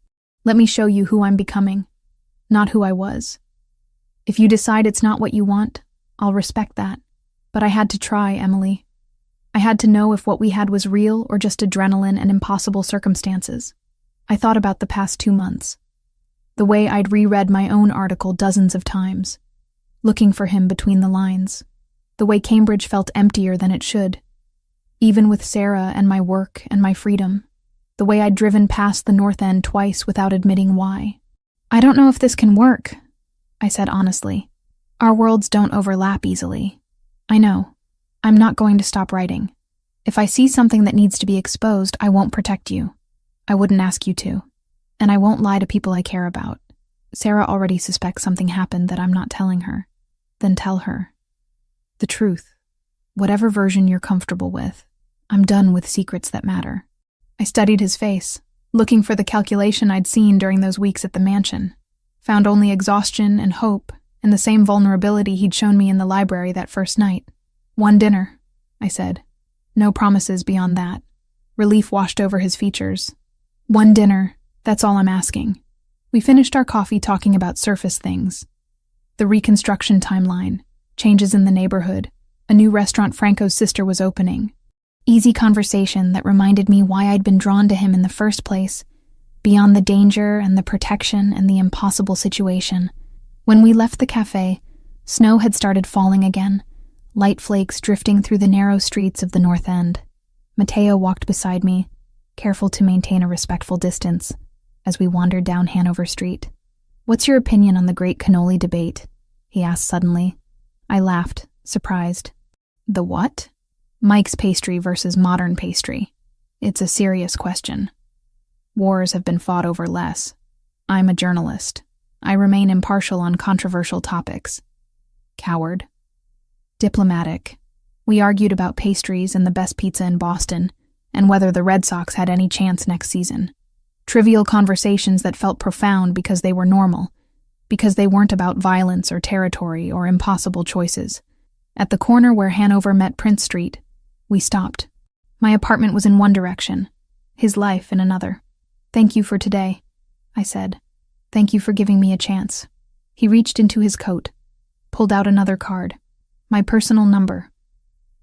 Let me show you who I'm becoming, not who I was. If you decide it's not what you want, I'll respect that. But I had to try, Emily. I had to know if what we had was real or just adrenaline and impossible circumstances. I thought about the past 2 months. The way I'd reread my own article dozens of times, looking for him between the lines. The way Cambridge felt emptier than it should. Even with Sarah and my work and my freedom. The way I'd driven past the North End twice without admitting why. I don't know if this can work, I said honestly. Our worlds don't overlap easily. I know. I'm not going to stop writing. If I see something that needs to be exposed, I won't protect you. I wouldn't ask you to. And I won't lie to people I care about. Sarah already suspects something happened that I'm not telling her. Then tell her. The truth. Whatever version you're comfortable with. I'm done with secrets that matter. I studied his face, looking for the calculation I'd seen during those weeks at the mansion. Found only exhaustion and hope, and the same vulnerability he'd shown me in the library that first night. 1 dinner, I said. No promises beyond that. Relief washed over his features. 1 dinner, that's all I'm asking. We finished our coffee talking about surface things. The reconstruction timeline, changes in the neighborhood, a new restaurant Franco's sister was opening. Easy conversation that reminded me why I'd been drawn to him in the first place, beyond the danger and the protection and the impossible situation. When we left the cafe, snow had started falling again, light flakes drifting through the narrow streets of the North End. Mateo walked beside me, careful to maintain a respectful distance, as we wandered down Hanover Street. What's your opinion on the great cannoli debate? He asked suddenly. I laughed, surprised. The what? Mike's pastry versus modern pastry. It's a serious question. Wars have been fought over less. I'm a journalist. I remain impartial on controversial topics. Coward. Diplomatic. We argued about pastries and the best pizza in Boston, and whether the Red Sox had any chance next season. Trivial conversations that felt profound because they were normal, because they weren't about violence or territory or impossible choices. At the corner where Hanover met Prince Street, we stopped. My apartment was in one direction, his life in another. Thank you for today, I said. Thank you for giving me a chance. He reached into his coat, pulled out another card. My personal number.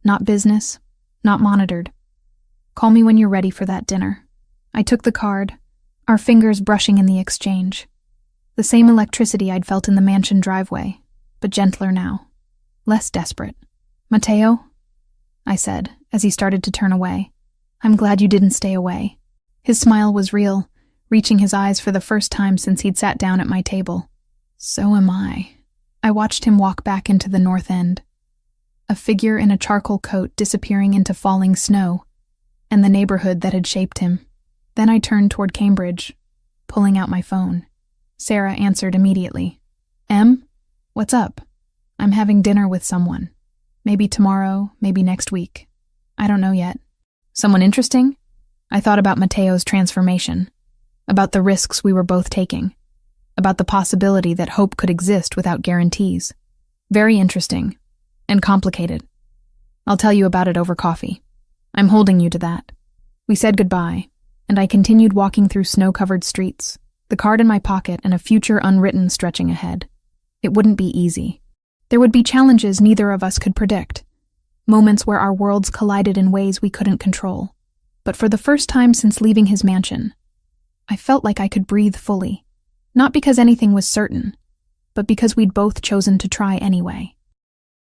Not business, not monitored. Call me when you're ready for that dinner. I took the card, our fingers brushing in the exchange. The same electricity I'd felt in the mansion driveway, but gentler now. Less desperate. Mateo? I said, as he started to turn away. I'm glad you didn't stay away. His smile was real, reaching his eyes for the first time since he'd sat down at my table. So am I. I watched him walk back into the North End. A figure in a charcoal coat disappearing into falling snow, and the neighborhood that had shaped him. Then I turned toward Cambridge, pulling out my phone. Sarah answered immediately. Em? What's up? I'm having dinner with someone. Maybe tomorrow, maybe next week. I don't know yet. Someone interesting? I thought about Mateo's transformation, about the risks we were both taking, about the possibility that hope could exist without guarantees. Very interesting, and complicated. I'll tell you about it over coffee. I'm holding you to that. We said goodbye, and I continued walking through snow-covered streets, the card in my pocket and a future unwritten stretching ahead. It wouldn't be easy. There would be challenges neither of us could predict, moments where our worlds collided in ways we couldn't control. But for the first time since leaving his mansion, I felt like I could breathe fully, not because anything was certain, but because we'd both chosen to try anyway.